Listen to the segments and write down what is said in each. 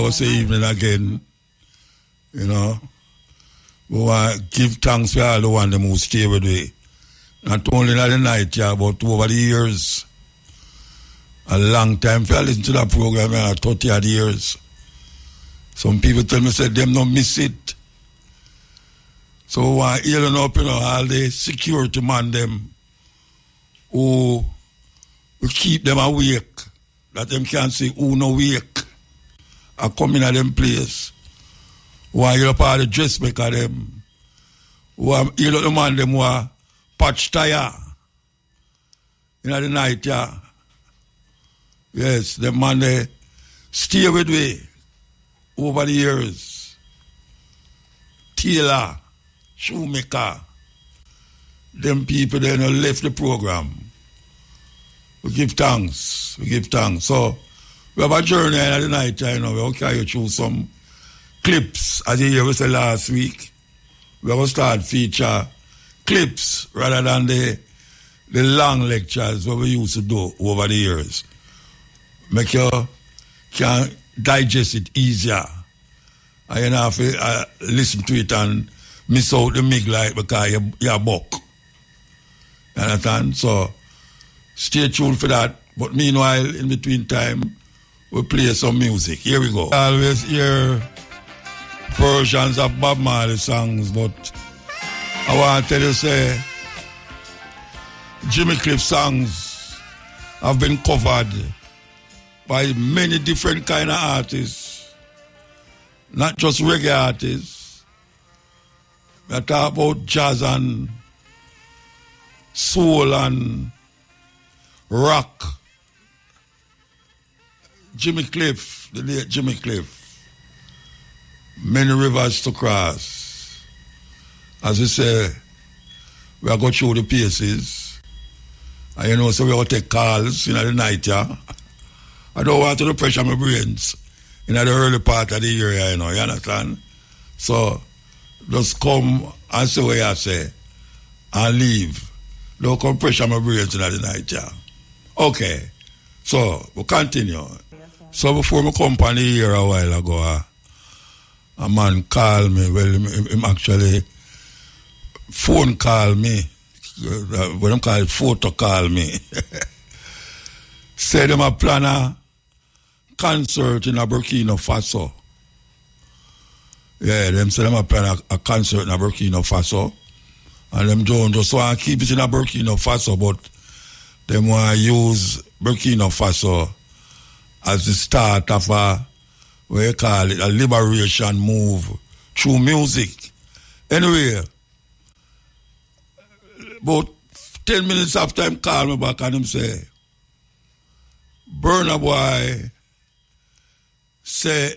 was the evening again. You know. We want to give thanks for all the one them who stay with me. Not only in the night, yeah, but over the years. A long time. If I listen to that program, 30 odd years. Some people tell me, say, them don't miss it. So we want to heal up, all the security man them who keep them awake. That them can't say who no wake. I come in at them place. Why you up all the dressmaker them? Why you know the man them who patch tire in the night, yeah. Yes, the man they stay with me over the years. Tailor, shoemaker, them people they no left the program. We give thanks. So we have a journey in the night, we'll carry you through some clips, as you hear we said last week. We're going to start feature clips rather than the long lectures what we used to do over the years. Make you can digest it easier. And you don't have to listen to it and miss out the mig light because you're buck. You understand? So stay tuned for that. But meanwhile, in between time, we'll play some music. Here we go. I always hear versions of Bob Marley songs, but I want to tell you, say, Jimmy Cliff songs have been covered by many different kind of artists, not just reggae artists. We talk about jazz and soul and rock. Jimmy Cliff, the late Jimmy Cliff. Many rivers to cross. As we say, we are going through the paces. And so we are going to take calls in the night, yeah. I don't want to pressure my brains in the early part of the year, you understand? So just come and say what you say and leave. Don't come pressure my brains in the night, yeah. Okay. So we'll continue. So before my company here a while ago, a man called me. Well, him actually phone call me. What them call it, photo call me. Said them a plan a concert in a Burkina Faso. Yeah, them said them a plan a concert in a Burkina Faso. And them don't just want to keep it in a Burkina Faso, but them want to use Burkina Faso as the start of a, what you call it, a liberation move through music. Anyway, about 10 minutes after him call me back and him say, Burna Boy say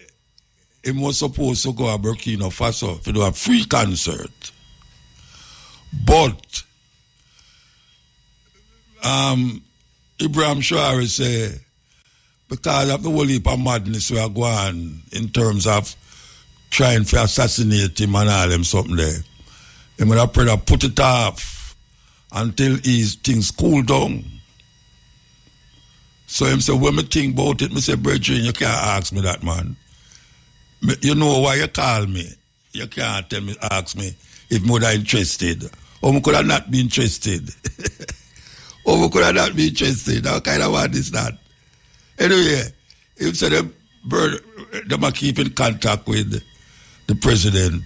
he was supposed to go to Burkina Faso to do a free concert. But Ibrahim Shari say, because of the whole heap of madness we are going in terms of trying to assassinate him and all them something there, he would have probably put it off until things cool down. So him say, when me think about it, me say, brethren, you can't ask me that, man. You know why you call me. You can't ask me if me would have interested. Or me could have not been interested. Or me could have not been interested. How kind of what is that? Anyway, he said them are keeping contact with the president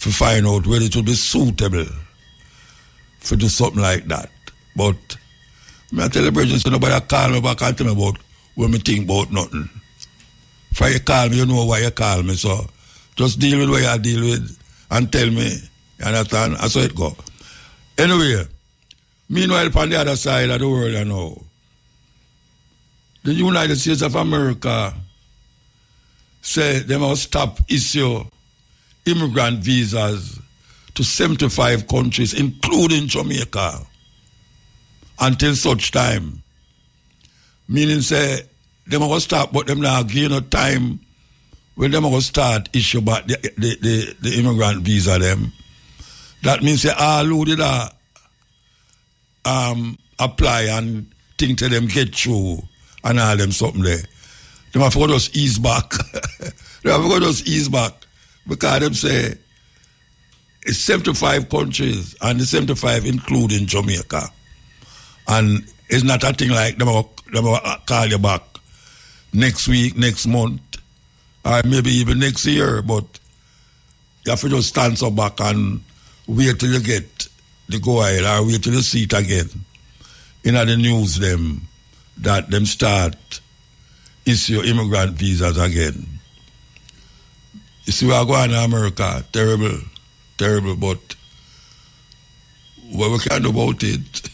to find out whether it would be suitable for do something like that. But I tell the president, so nobody call me back and tell me about when me think about nothing. If you call me, you know why you call me. So just deal with what you deal with and tell me. You understand? That's how it go. Anyway, meanwhile, on the other side of the world, you know, the United States of America say they must stop issue immigrant visas to 75 countries, including Jamaica, until such time. Meaning say they must stop, but them now give no time when they must start issue back the immigrant visa them. That means say all who did apply and think to them get through and all them something there. Them have to just ease back. They have to just ease back. Because them say it's 75 countries, and the 75 including Jamaica. And it's not a thing like them will call you back next week, next month, or maybe even next year, but you have to just stand so back and wait till you get the go ahead, or wait till you see it again. In the news them that them start issue immigrant visas again. You see, we are going to America, terrible, but what we can do about it?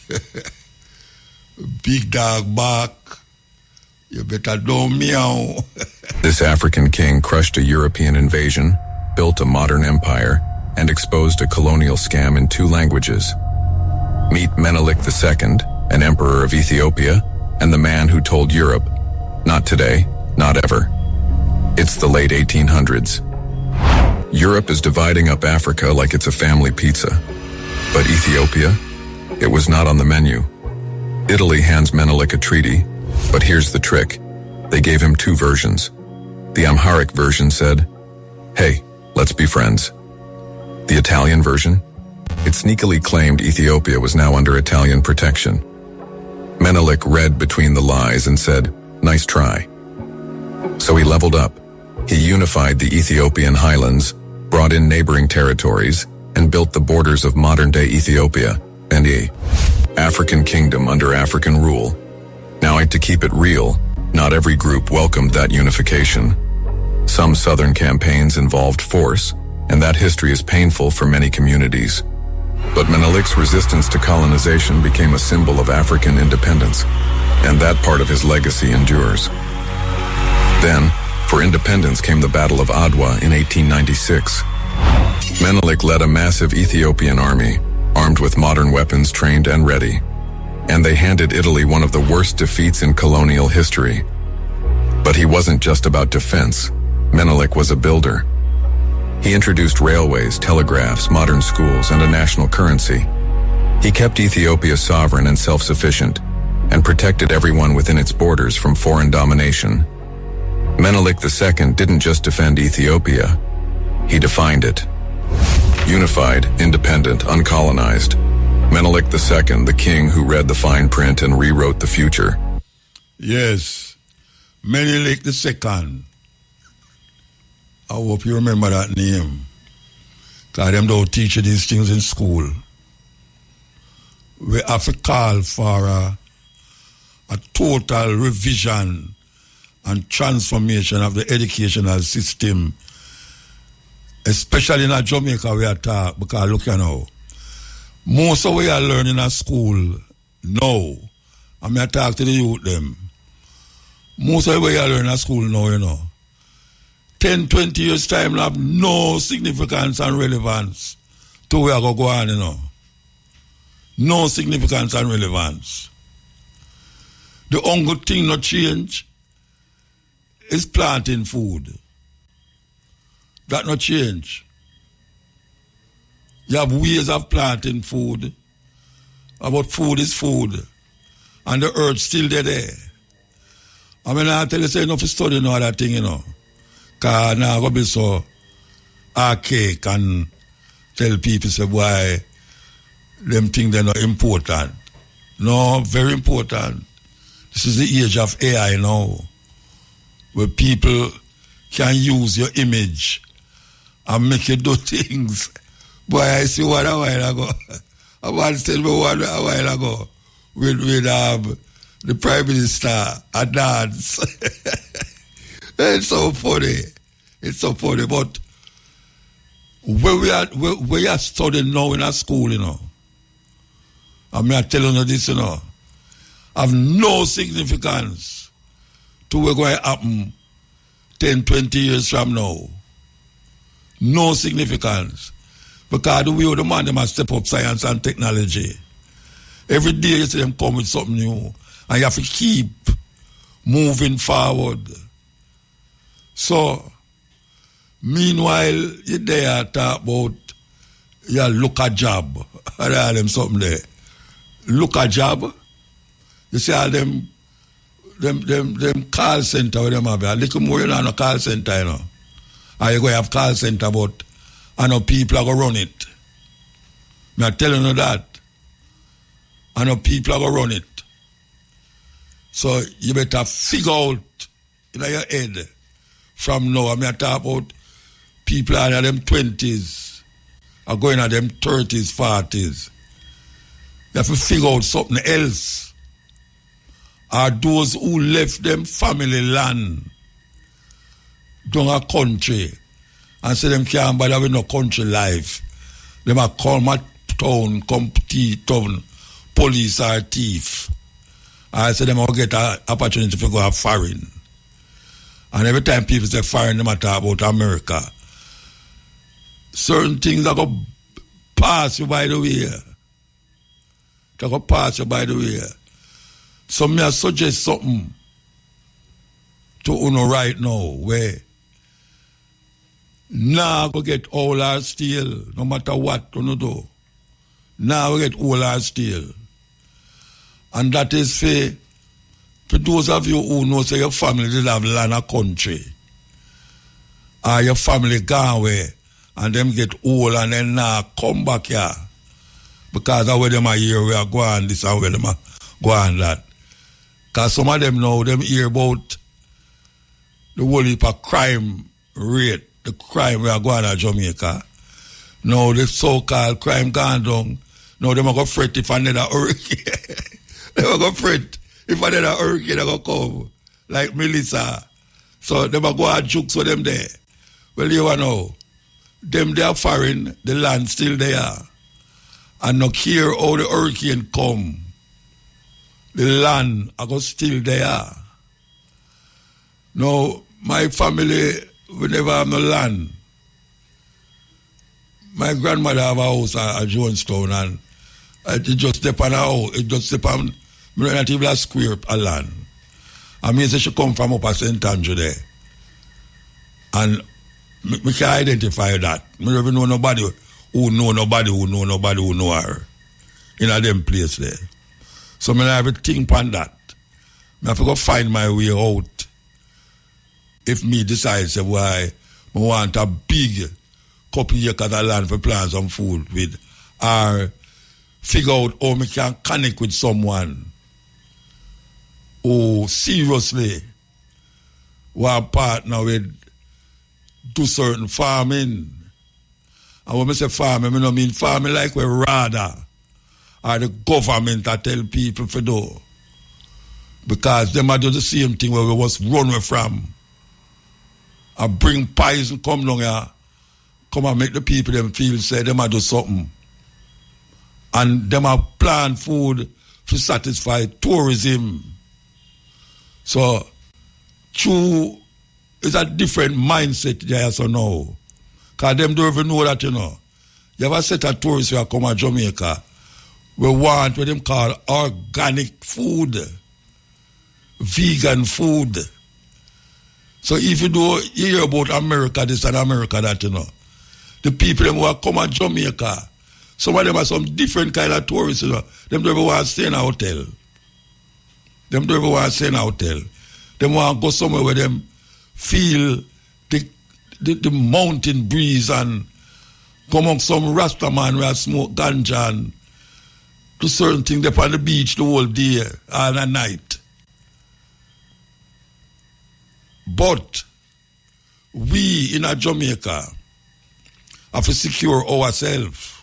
Big dog bark, you better don't meow. This African king crushed a European invasion, built a modern empire, and exposed a colonial scam in 2 languages. Meet Menelik II, an emperor of Ethiopia, and the man who told Europe, not today, not ever. It's the late 1800s. Europe is dividing up Africa like it's a family pizza. But Ethiopia? It was not on the menu. Italy hands Menelik a treaty, but here's the trick. They gave him 2 versions. The Amharic version said, "Hey, let's be friends." The Italian version? It sneakily claimed Ethiopia was now under Italian protection. Menelik read between the lies and said, "Nice try." So he leveled up. He unified the Ethiopian highlands, brought in neighboring territories, and built the borders of modern-day Ethiopia and a African kingdom under African rule. Now, to keep it real, not every group welcomed that unification. Some southern campaigns involved force, and that history is painful for many communities. But Menelik's resistance to colonization became a symbol of African independence, and that part of his legacy endures. Then, for independence came the Battle of Adwa in 1896. Menelik led a massive Ethiopian army, armed with modern weapons, trained and ready. And they handed Italy one of the worst defeats in colonial history. But he wasn't just about defense. Menelik was a builder. He introduced railways, telegraphs, modern schools, and a national currency. He kept Ethiopia sovereign and self-sufficient, and protected everyone within its borders from foreign domination. Menelik II didn't just defend Ethiopia, he defined it. Unified, independent, uncolonized. Menelik II, the king who read the fine print and rewrote the future. Yes, Menelik II. I hope you remember that name. Because them don't teach you these things in school. We have to call for a total revision and transformation of the educational system, especially in Jamaica we are talking, because look you know, most of what we are learning at school now, and I talk to the youth them, most of what we are learning at school now, you know, 10, 20 years time will have no significance and relevance to where I go on, you know. No significance and relevance. The only thing not change is planting food. That not change. You have ways of planting food, but food is food. And the earth still there. I mean, I tell you, say, enough to study no other thing, you know. Because now I'm going to be so archaic and tell people, say, why them think they're not important. No, very important. This is the age of AI now, where people can use your image and make you do things. Boy, I see one a while ago. A man tell me one a while ago with the Prime Minister a dance. It's so funny. It's so funny. But where we are studying now in our school, you know, I'm telling you this, you know, have no significance to what's going to happen 10, 20 years from now. No significance. Because the way the man they must step up science and technology. Every day you see them come with something new. And you have to keep moving forward. So, meanwhile, you there talk about your look a job. I them something there. Look a job. You see all them them call center where them have a little more than a call center, you know. And you go have call center, but I know people are going to run it. I'm telling you that. I know people are going to run it. So you better figure out in your head from now. I'm talking about people are in them 20s, are going at them 30s, 40s. You have to figure out something else. Are those who left them family land down a country and say them can't bother with no country life. Them a call my town, come town, police or thief. I say them will get an opportunity to go foreign. And every time people say foreign, they talk about America. Certain things are going to pass you by the way. They're going to pass you by the way. So may I suggest something to Uno right now where now go get all our steel, no matter what Uno do. Now we get all our steel. And that is for those of you who know say your family did have land a country. Or your family gone away and them get old and then now come back here. Because of where them are here, we are going this and where them are going that. Because some of them know, them hear about the whole heap of crime rate, the crime we are going to Jamaica. Now the so-called crime gone down. Now them are going to fret if another hurricane. They are going to fret if another hurricane are going to come, like Melissa. So them are going to jukes for them there. Well, you know, them they are foreign, the land still there. And no care how the hurricane come. The land are still there. Now, my family, we never have no land. My grandmother have a house at Jonestown and it just step on a house. It just step on, not even a square of land. I mean, she come from up at St. Andrew there. And we can identify that. I don't even know nobody who know her in a them place there. So I have to think on that. I have to go find my way out. If me decides why I want a big couple acres of land for plant some food with, or figure out how I can connect with someone who seriously want partner with do certain farming. And when I say farming, I don't mean farming like we rather or the government that tell people to do. Because them are do the same thing where we was run away from. And bring pies and come down here, come and make the people them feel say them are do something. And them are plan food to satisfy tourism. So true is a different mindset there so now. Because them don't even know that, you know. You have a set of tourists who come to Jamaica. We want what them call organic food, vegan food. So if you do hear about America this and America that, you know, the people them who come to Jamaica, some of them are some different kind of tourists, you know. Them don't even want to stay in a hotel. Them don't even want to stay in a hotel. Them want to go somewhere where them feel the mountain breeze and come on some Rasta man where I smoke ganja and do certain things up on the beach the whole day and at night. But we in Jamaica have to secure ourselves.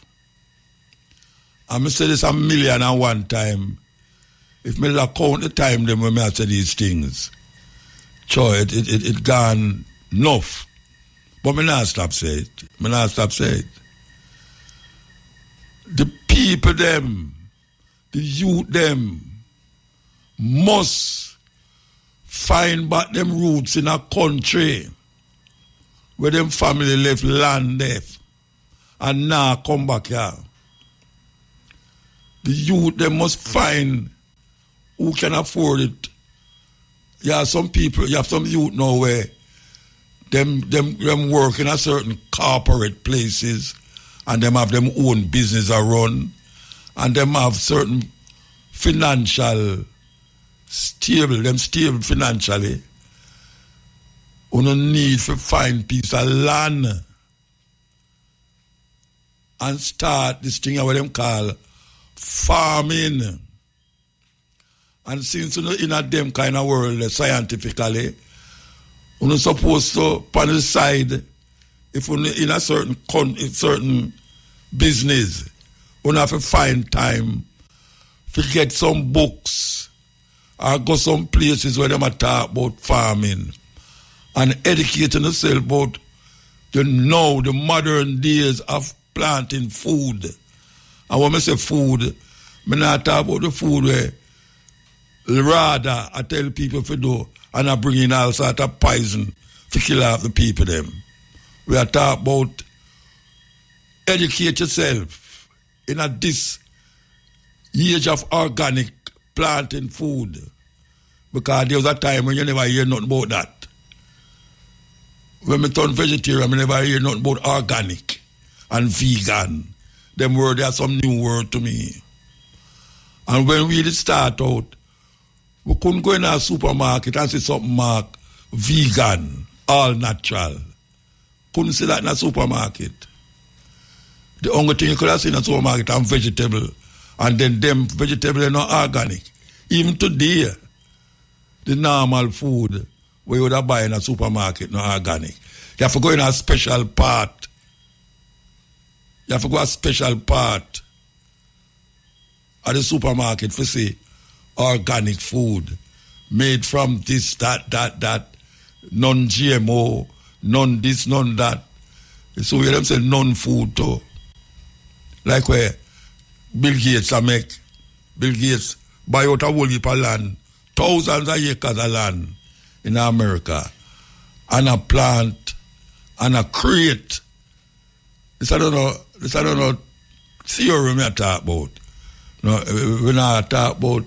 And I say this 1,000,001 time. If I count the time then when I say these things, so it gone enough. But I not stop say it. The people them, the youth them, must find back them roots in a country where them family left land left and now come back here. The youth them must find who can afford it. You have some people, you have some youth now where them work in a certain corporate places and them have them own business a run and them have certain financial stable financially, you don't need to find piece of land and start this thing what them call farming. And since you know in a them kind of world scientifically, you're not supposed to on the side, if you're in a certain business, you have to find time to get some books or go some places where they talk about farming and educating yourself about the modern days of planting food. And when I say food, I not talk about the food where rather I tell people to do and I bring in all sorts of poison to kill off the people them. We are talking about educate yourself in this age of organic planting food. Because there was a time when you never hear nothing about that. When I turn vegetarian, I never hear nothing about organic and vegan. Them words, are some new word to me. And when we start out, we couldn't go in a supermarket and see something marked vegan, all natural. Couldn't see that in a supermarket. The only thing you could have seen in a supermarket are vegetable. And then them vegetables are not organic. Even today, the normal food we would have buy in a supermarket not organic. You have to go in a special part. You have to go a special part at the supermarket to see organic food made from this, that, non-GMO, none this, none that. So we them say non-food too. Like where Bill Gates make. Bill Gates buy out a whole heap of land, thousands of acres of land in America, and a plant, and a create. This I don't know theory I talk about. No, when I talk about,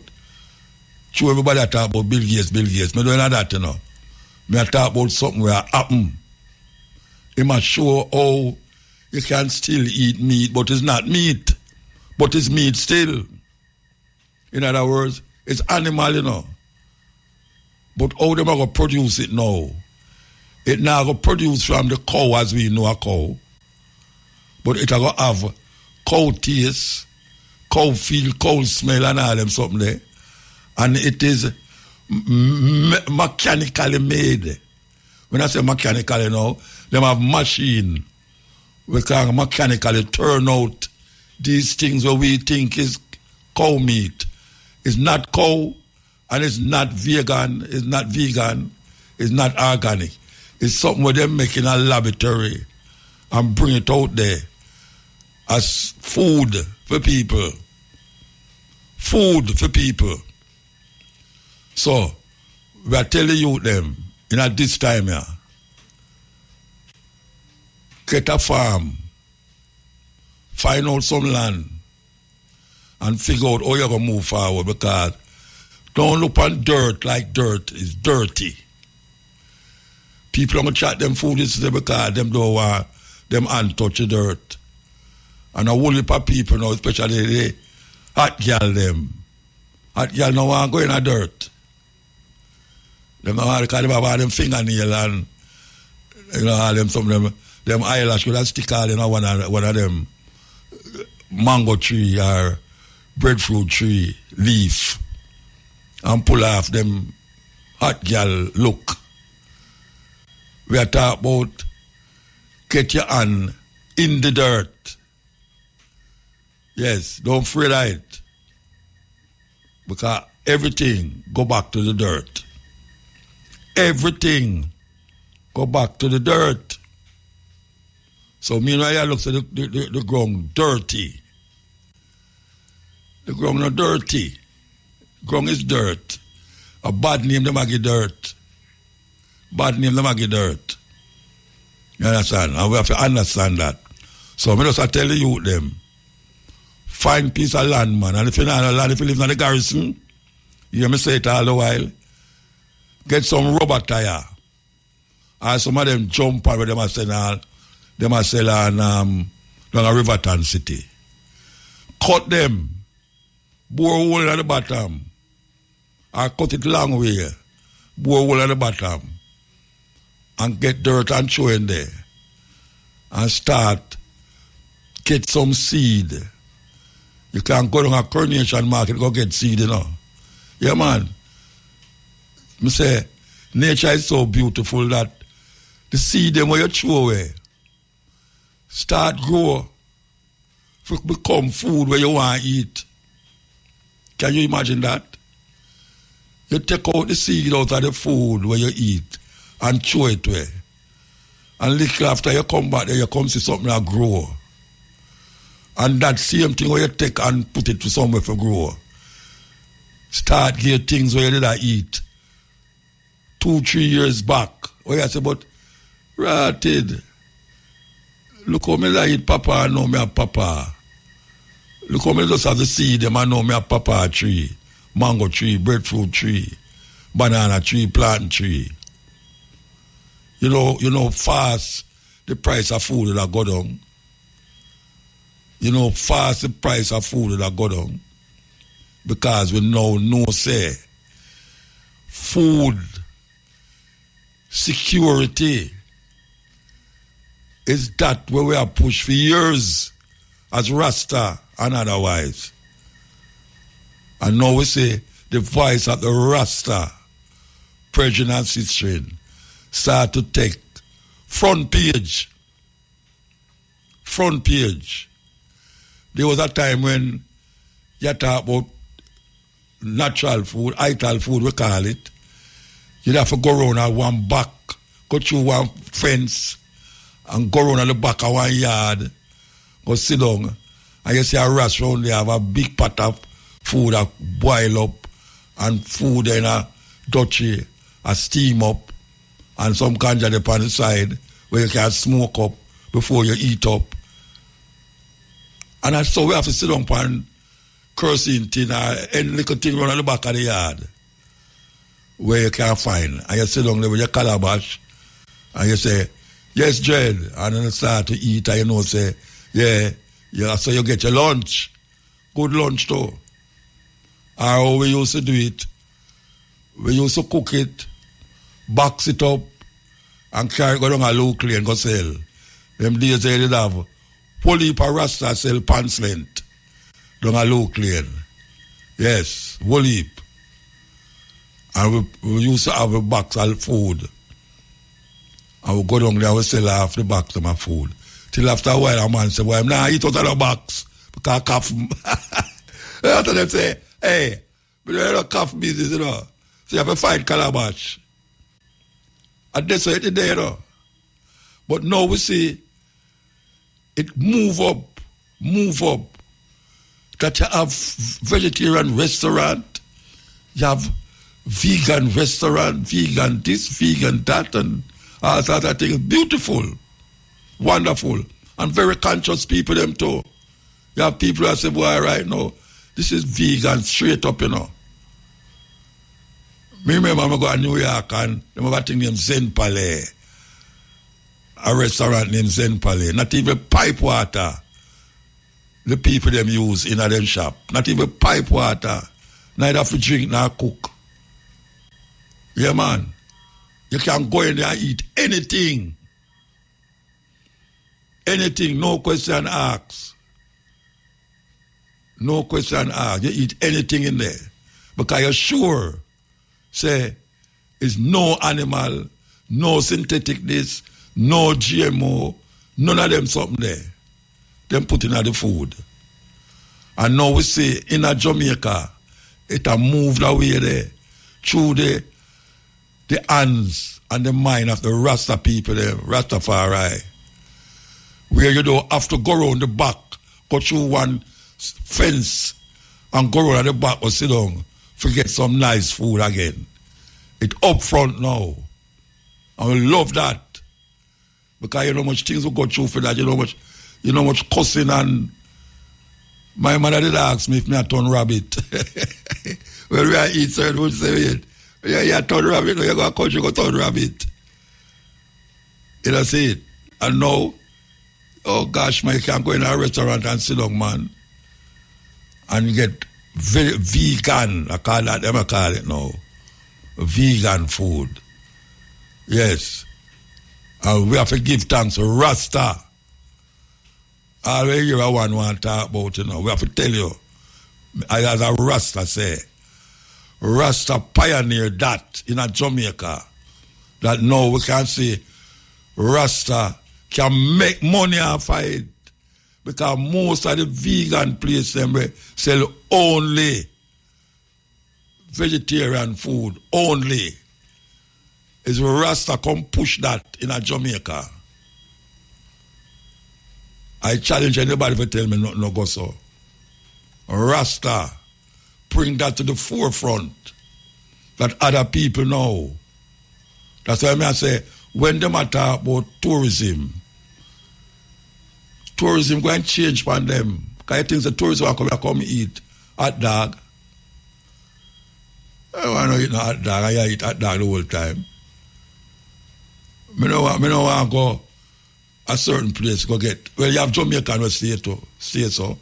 sure everybody talk about Bill Gates. I don't know that, you know. I talk about something where happen. It must show how you can still eat meat, but it's not meat. But it's meat still. In other words, it's animal, you know. But how them are going to produce it now? It now going to produce from the cow as we know a cow. But it going to have cow taste, cow feel, cow smell and all them something there. And it is mechanically made. When I say mechanically now, them have machine. We can mechanically turn out these things that we think is cow meat. It's not cow and it's not vegan, it's not organic. It's something where they make in a laboratory and bring it out there as food for people. Food for people. So, we are telling you them, at this time here, get a farm, find out some land, and figure out how you're going to move forward, because don't look on dirt like dirt is dirty. People don't chat them food because them don't want them hand touch the dirt. And a whole heap of people now, especially the hot girl them. Hot girl don't want to go in the dirt. Them don't want to have them fingernail and all them some of them eyelash could have stick all in one of them mango tree or breadfruit tree leaf and pull off them hot girl look. We are talking about get your hand in the dirt. Yes, don't afraid of it. Because everything go back to the dirt. Everything go back to the dirt. So meanwhile, I look at the ground dirty. The ground not dirty. Ground is dirt. A bad name, them give dirt. Bad name, them give dirt. You understand? And we have to understand that. So I just tell you them, find piece of land, man. And if you not have land, if you live in the garrison, you hear me say it all the while, get some rubber tire. And some of them jump on where them are selling down a Riverton City. Cut them, bore a hole at the bottom, or cut it long way, bore hole at the bottom, and get dirt and throw in there, and start get some seed. You can't go down a Coronation Market go get seed, you know. Yeah, man. Me say, nature is so beautiful that the seed them where you throw away start grow to become food where you want to eat. Can you imagine that? You take out the seed out of the food where you eat and throw it away. And little after you come back there, you come see something that grow. And that same thing where you take and put it to somewhere for grow. Start get things where you did eat 2-3 years back. Where you say, but rotted. Look how me eat papa and know me a papa. Look how me just have the seed them and know me a papa tree. Mango tree, breadfruit tree, banana tree, plant tree. You know, fast the price of food that go down. You know, fast the price of food that go down. Because we now know say food security is that where we are pushed for years as Rasta and otherwise. And now we say the voice of the Rasta, Persian and Sistine, start to take front page. Front page. There was a time when you talk about natural food, ital food, we call it. You'd have to go around at one back, go through one fence, and go around at the back of one yard, go sit down, and you see a restaurant, they have a big pot of food that boil up, and food in a dutchie, a steam up, and some ganja upon the side, where you can smoke up before you eat up. And so we have to sit down and cursing thing, any little thing around at the back of the yard, where you can't find. And you sit down there with your calabash, and you say, yes, Jed. And then you start to eat, and you know, say, yeah, so you get your lunch. Good lunch, too. Or how we used to do it, we used to cook it, box it up, and carry it go down a local and go sell. Them days they did have whole heap of Rasta sell pants length down a local. Yes, whole heap. And we used to have a box of food. And we go down there and we sell half the box of my food. Till after a while, a man say, well, I'm not eat out of the box because I cough. After them say, hey, but you don't cough business, you know. So you have to find calabash. And that's what it is, you know. But now we see it move up. That you have vegetarian restaurant, you have vegan restaurant, vegan this, vegan that, and all sorts of things. Beautiful, wonderful, and very conscious people them too. You have people that say, boy, right now, this is vegan straight up, you know. Me remember I go to New York and they have a thing named Zen Palais. A restaurant named Zen Palais. Not even pipe water the people them use in a them shop. Not even pipe water. Neither for drink nor cook. Yeah, man. You can go in there and eat anything. Anything, no question asked. No question asked. You eat anything in there. Because you're sure, say, it's no animal, no synthetic this, no GMO, none of them something there. Them put in the food. And now we see in a Jamaica, it a moved away there through the hands and the mind of the Rasta people there, Rastafari. Where you don't have to go around the back, go through one fence and go around the back or sit down to get some nice food again. It's up front now. And we love that. Because you know much things we go through for that, you know much cussing, and my mother did ask me if me a turn rabbit. When we are eat certain food, say, you turn rabbit, or you go to country, go turn rabbit. You know, see it. And now, oh gosh, man, you can't go in a restaurant and sit down, man, and get vegan, I call it now. Vegan food. Yes. And we have to give thanks to Rasta. All we hear one want to talk about, we have to tell you. As a Rasta say, Rasta pioneered that in a Jamaica. That now we can say Rasta can make money off of it. Because most of the vegan places them sell only vegetarian food. Only. Is Rasta come push that in a Jamaica. I challenge anybody to tell me no go so. Rasta bring that to the forefront that other people know. That's why I say when they talk about tourism going to change for them. Because I think the tourists will come eat hot dog. I don't want to eat hot dog. I eat hot dog the whole time. I don't want to go a certain place go get. Well, you have Jamaican who stay so.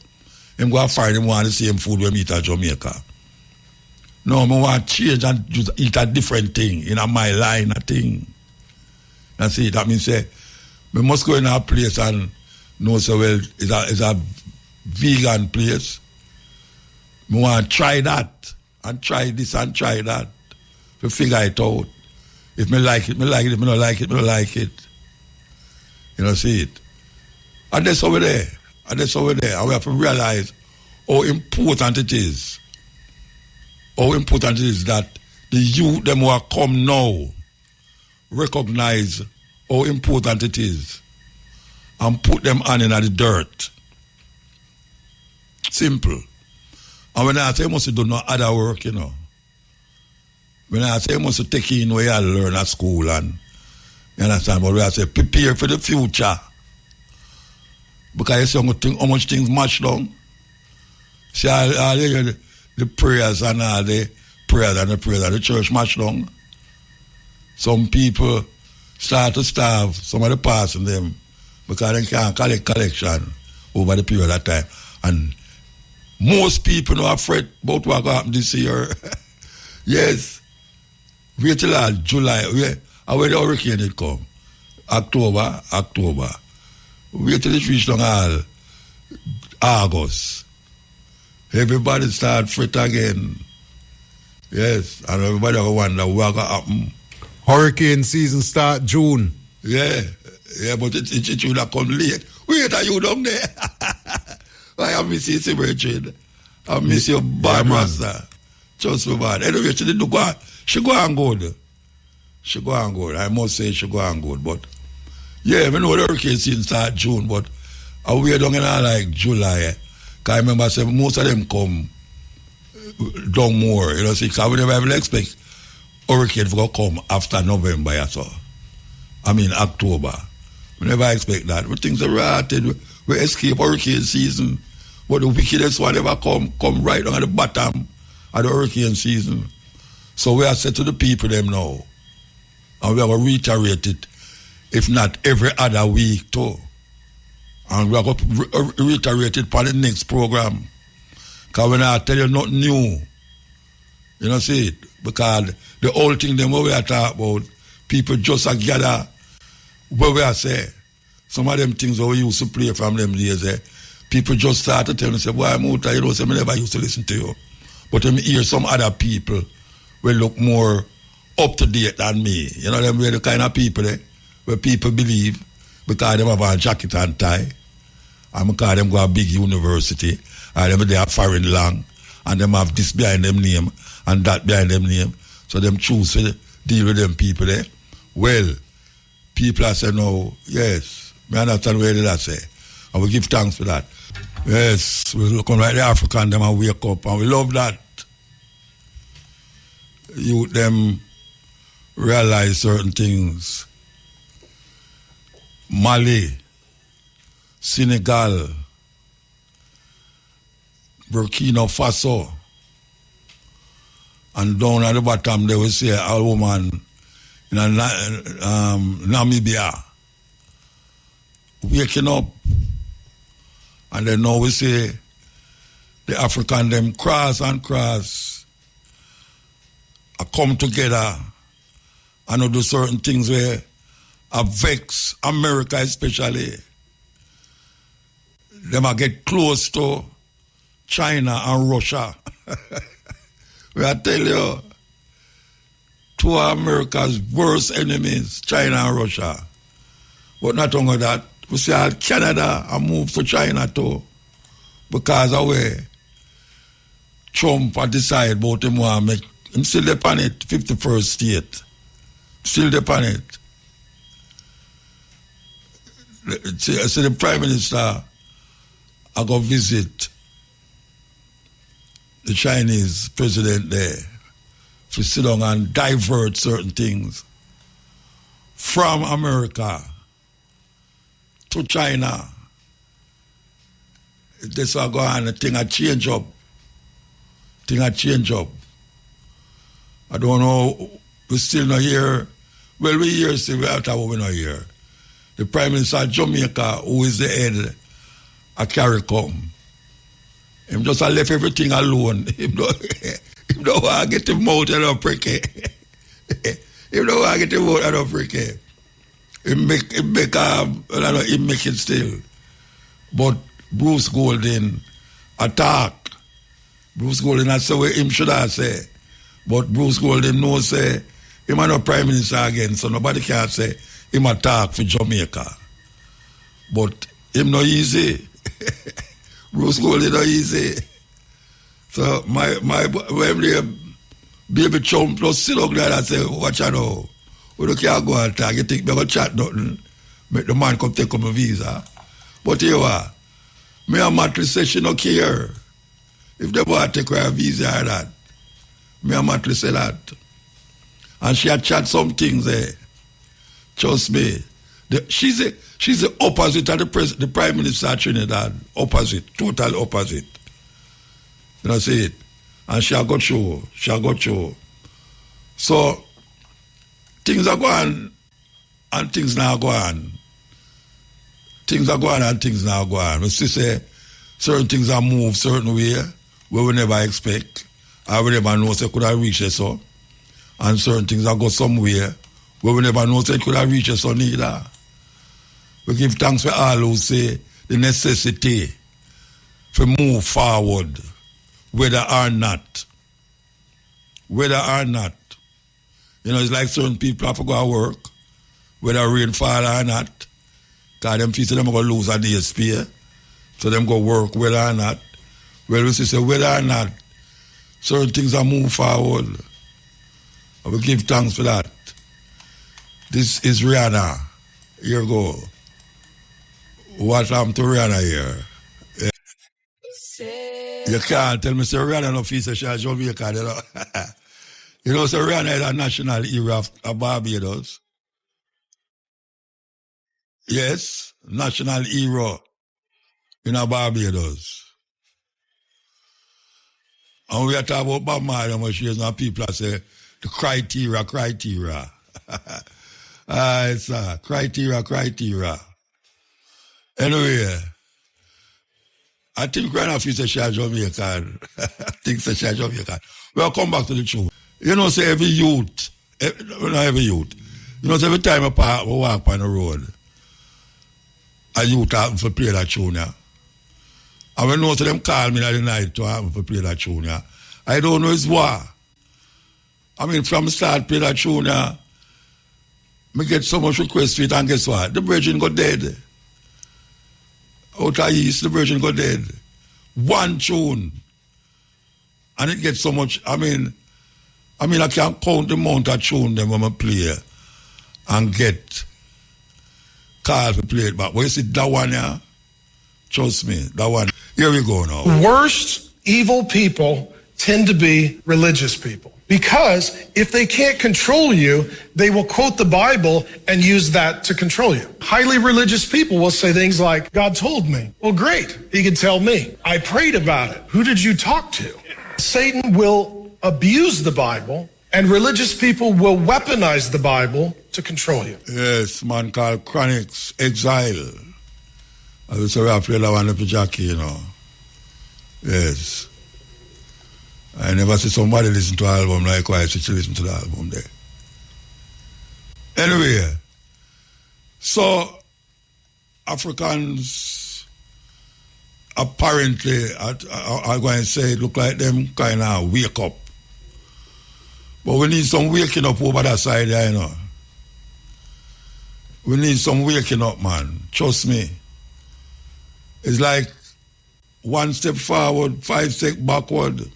I'm going to find them want the same food we eat at Jamaica. No, I want to change and just eat a different thing in my line of thing. That's it. That means say, we must go in a place and know so well it's a vegan place. I want to try that and try this and try that to figure it out. If me like it, me like it. If me don't like it, me don't like it. You know, see it. And that's over there. And we have to realize how important it is. How important it is that the youth, them who are come now, recognize how important it is and put them on in the dirt. Simple. And when I say you must do no other work, you know. When I say you must take in where you learn at school and you understand, but when I say prepare for the future. Because you see how much things match down. See all the prayers and all the prayers and the church match down. Some people start to starve, some of the passing them because they can't collect collection over the period of time. And most people are afraid about what will happen this year. Yes. Wait till July. Where the hurricane it come? October. Wait till it reach all August. Everybody start fret again. Yes. And everybody will wonder what will happen. Hurricane season start June. Yeah, but it should have come late. Wait, are you down there? I miss you, Virgin. I miss your bad master. Trust me, man. Anyway, she didn't go. She go on good. I must say she go on good. But yeah, we know the hurricane season start June, but we're down in like July. Because I remember saying most of them come down more. You know, see, because we never ever expect hurricane will come after November, so. I mean October. We never expect that. We things are rotted. We escape hurricane season. But the wickedest one ever come right on at the bottom of the hurricane season. So we are said to the people them now. And we have to reiterate it, if not every other week too. And we are going to reiterate it for the next program. Because when I tell you nothing new, you know, see it. Because the old thing them what we are talking about, people just gather where we are say. Some of them things that we used to play from them days, people just start to tell me, say, boy, Muta, you know, say, I never used to listen to you. But I hear some other people will look more up to date than me. You know, them were the kind of people where people believe because them have a jacket and tie, and because them go a big university, and them they are foreign lang, and them have this behind them name and that behind them name. So them choose to deal with them people there. Well, people are saying, no, yes, I understand where they say. And we give thanks for that. Yes, we look on right the African them and wake up, and we love that. Youth them realize certain things. Mali, Senegal, Burkina Faso, and down at the bottom they will say a woman in Namibia waking up, and then now we say the African them cross and cross, come together and do certain things where vex America especially. Them a get close to China and Russia. I tell you, two of America's worst enemies, China and Russia. But not only that, we see how Canada and move to China too. Because of where Trump had decided about him want to make, him still depend it, 51st state. Still depend it. So the Prime Minister I go visit the Chinese president there to sit down and divert certain things from America to China. This will go on, the thing will change up. I don't know, we still not here. Well, we here still, we have to we not here. The Prime Minister of Jamaica, who is the head of CARICOM, him just left everything alone. Him don't want to get him out and up pricky. Him don't want to get him out and up pricky. Him make it still. But Bruce Golding attack. Bruce Golding, that's the way him should have say. But Bruce Golding knows say him not Prime Minister again, so nobody can say him attack for Jamaica. But him not easy. Bruce Golding not easy. So my when baby Trump plus sit up there and say, watch out now. We don't care go and talk. You think me go chat nothing. Make the man come take my visa. But here are. Me and Matri say she no care. If they want to take her visa or that. Me and Matri say that. And she had chat some things there. Trust me. She's the opposite of the Prime Minister of Trinidad. Opposite. Total opposite. You know, see it? And she'll go through. So, things are going and things now go on. Things are going and things now go on. We still say certain things are moved certain way where we never expect. Or we never know they could have reached it so. And certain things are go somewhere where we never know they could have reached it so neither. We give thanks for all who say the necessity to move forward, whether or not. Whether or not. You know, it's like certain people have to go to work, whether rain fall or not. Because them people, them going to lose a day's pay. So them go work whether or not. Well, we say whether or not, certain things are move forward. And we give thanks for that. This is Rihanna. Here you go. What happened to Rihanna here? Yeah. You can't tell me, say Rihanna no feel say she's Jamaican, you know. You know, so Rihanna is a national hero of Barbados. Yes, national hero in Barbados. And we are talking about Bob Marley, and she is now people that say the criteria. It's criteria. Anyway, I think right now, if you say she's Jamaican, I think she's Jamaican. We'll come back to the truth. You know, say every youth, not every youth, you know, say every time we walk on the road, a youth happen to play that tune, yeah. And when most of them call me at the night to happen to play that tune, yeah. I don't know it's why. I mean, from the start play that tune, yeah, me get so much request for it, and guess what? The virgin got dead. Out of East, the virgin got dead. One tune. And it gets so much, I mean, I can't count the amount of tune them when I play and get called to play it back. But you see that one, yeah? Trust me, that one. Here we go now. Worst evil people tend to be religious people. Because if they can't control you, they will quote the Bible and use that to control you. Highly religious people will say things like, God told me. Well, great. He can tell me. I prayed about it. Who did you talk to? Satan will abuse the Bible, and religious people will weaponize the Bible to control you. Yes, man called Chronics Exile. I was sorry I played that one up to Jackie, you know. Yes. I never see somebody listen to an album likewise she listen to the album there. Anyway, so Africans apparently are going to say it look like them kind of wake up. But we need some waking up over that side there, you know. We need some waking up, man. Trust me. It's like 1 step forward, 5 steps backward.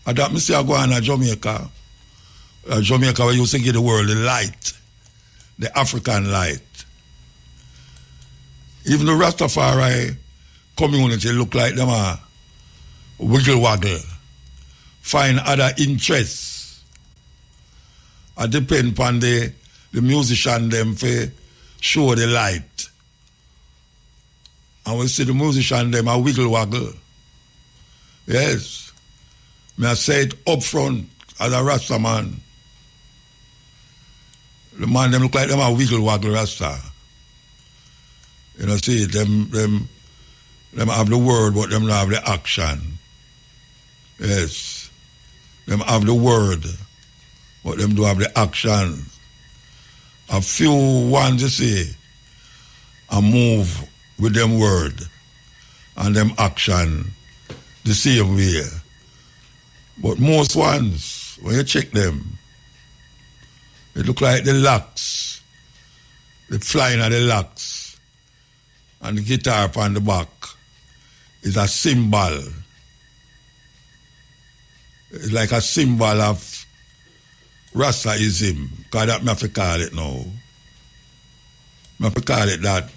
I thought me say I go on to Jamaica. Jamaica, we used to give the world the light, the African light. Even the Rastafari community look like them a wiggle waggle, find other interests. I depend upon the musician them for show the light. And we see the musician them a wiggle waggle. Yes. May I say it up front as a Rasta man. The man them look like them a wiggle waggle Rasta. You know, see, them have the word, but them not have the action. Yes. Them have the word, but them do have the action. A few ones, you see, a move with them word and them action the same way. But most ones, when you check them, it look like the locks, the flying of the locks, and the guitar upon the back is a symbol. It's like a symbol of Rastaism, because that me have to call it now. Me have to call it that.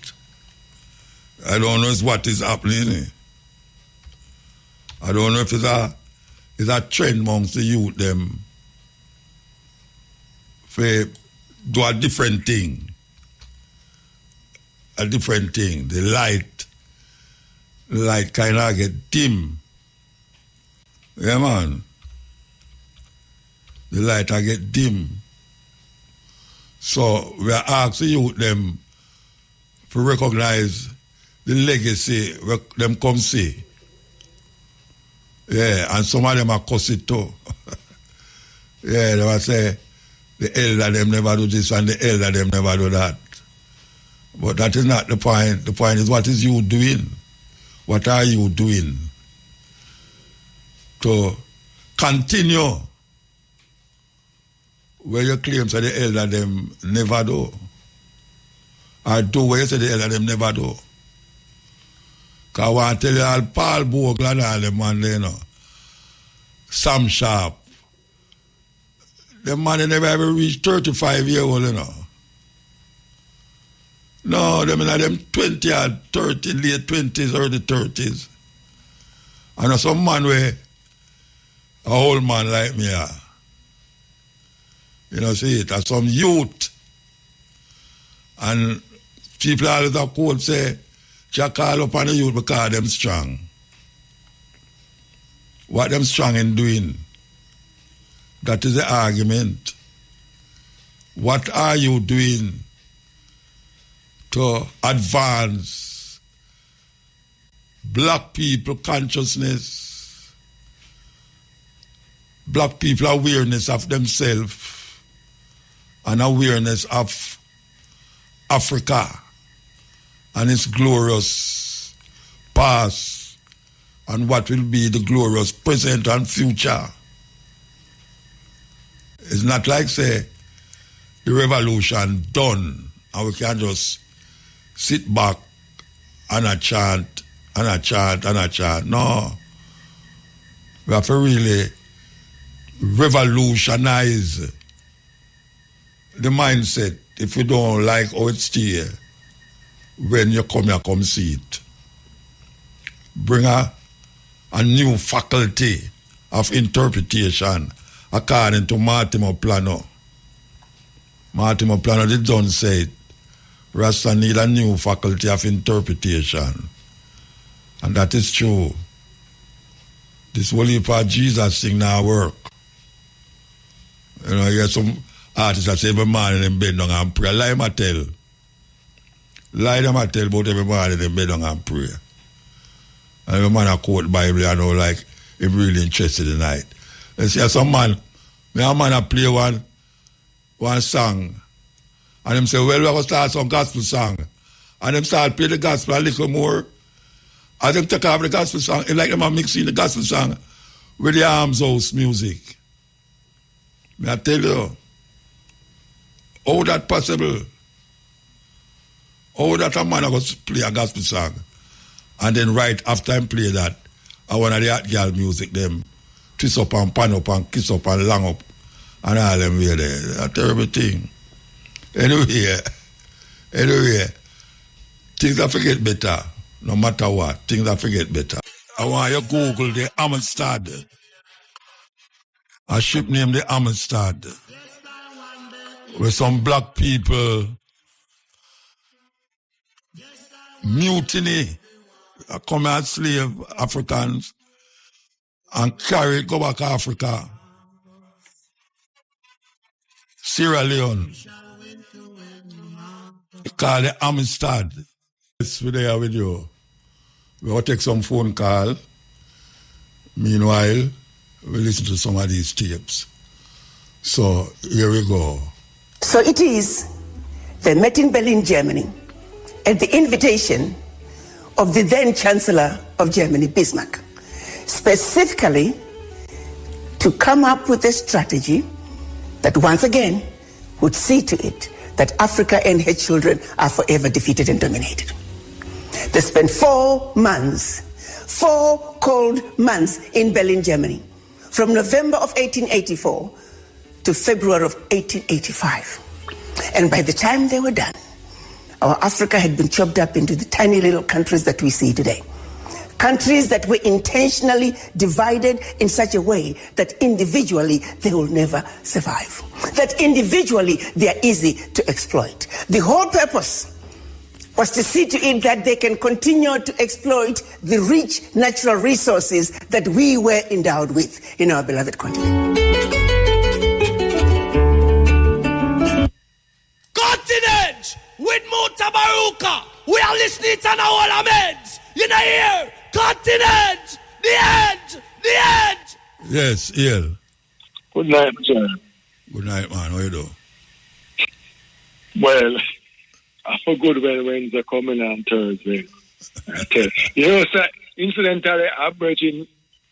I don't know what is happening. I don't know if it's a trend amongst the youth them for do a different thing. A different thing. The light kind of get dim. Yeah, man. The light I get dim. So we are asking youth them to recognize the legacy them come see. Yeah, and some of them are cuss it too. Yeah, they will say the elder them never do this and the elder them never do that. But that is not the point. The point is, what is you doing? What are you doing to continue where you claim that the elder them never do? Or do where you say the elder them never do? Because I want to tell you all Paul Bogle and all them man there, you know. Sam Sharp. Them man they never ever reached 35 years old, you know. No, them in them 20 or 30, late 20s, early 30s. I know some man where a old man like me are. You know, see it, as some youth. And people always have quote say, "Jah call upon the youth because them strong." What them strong in doing? That is the argument. What are you doing to advance black people consciousness, black people awareness of themselves, and awareness of Africa and its glorious past and what will be the glorious present and future? It's not like, say, the revolution done and we can just sit back and a chant and a chant and a chant. No. We have to really revolutionize the mindset. If you don't like how it's here, when you come here, come see it. Bring a new faculty of interpretation according to Martimo Plano. Martimo Plano did don't say it. Rasta need a new faculty of interpretation. And that is true. This whole heap of Jesus thing now work. You know, you get some artists that say every morning them bend down and pray. Lie them a tell. Lie them a tell about every morning them bend down and pray. And the man a quote Bible, I know, like, if really interested in it. You see, some man, a man a play one song, and him say, well, we're going to start some gospel song. And them start play the gospel a little more. As them take off the gospel song, it's like them are mixing the gospel song with the arms house music. May I tell you, how that possible? How that a man going to play a gospel song, and then right after him play that, I want the hot girl music, them twist up and pan up and kiss up and long up, and all them way there. That's a terrible thing. Anyway, things I forget better. No matter what, things I forget better. I want you to Google the Amistad. A ship named the Amistad. Where some black people mutiny, come and slave Africans and carry go back to Africa. Sierra Leone. They call the Amistad. Yes, we're there with you. We're going to take some phone call. Meanwhile, we listen to some of these tapes. So, here we go. So it is, they met in Berlin, Germany, at the invitation of the then Chancellor of Germany, Bismarck, specifically to come up with a strategy that once again would see to it that Africa and her children are forever defeated and dominated. They spent 4 months, 4 cold months in Berlin, Germany, from November of 1884 to February of 1885. And by the time they were done, our Africa had been chopped up into the tiny little countries that we see today. Countries that were intentionally divided in such a way that individually they will never survive. That individually they are easy to exploit. The whole purpose was to see to it that they can continue to exploit the rich natural resources that we were endowed with in our beloved continent. Continent with Mutabaruka. We are listening to our Ahmeds. You know here. Continent. The end. The end. Yes, Ian. Good night, John. Good night, man. How you doing? Well, I forgot when they're coming on Thursday. You know, so incidentally, Virgin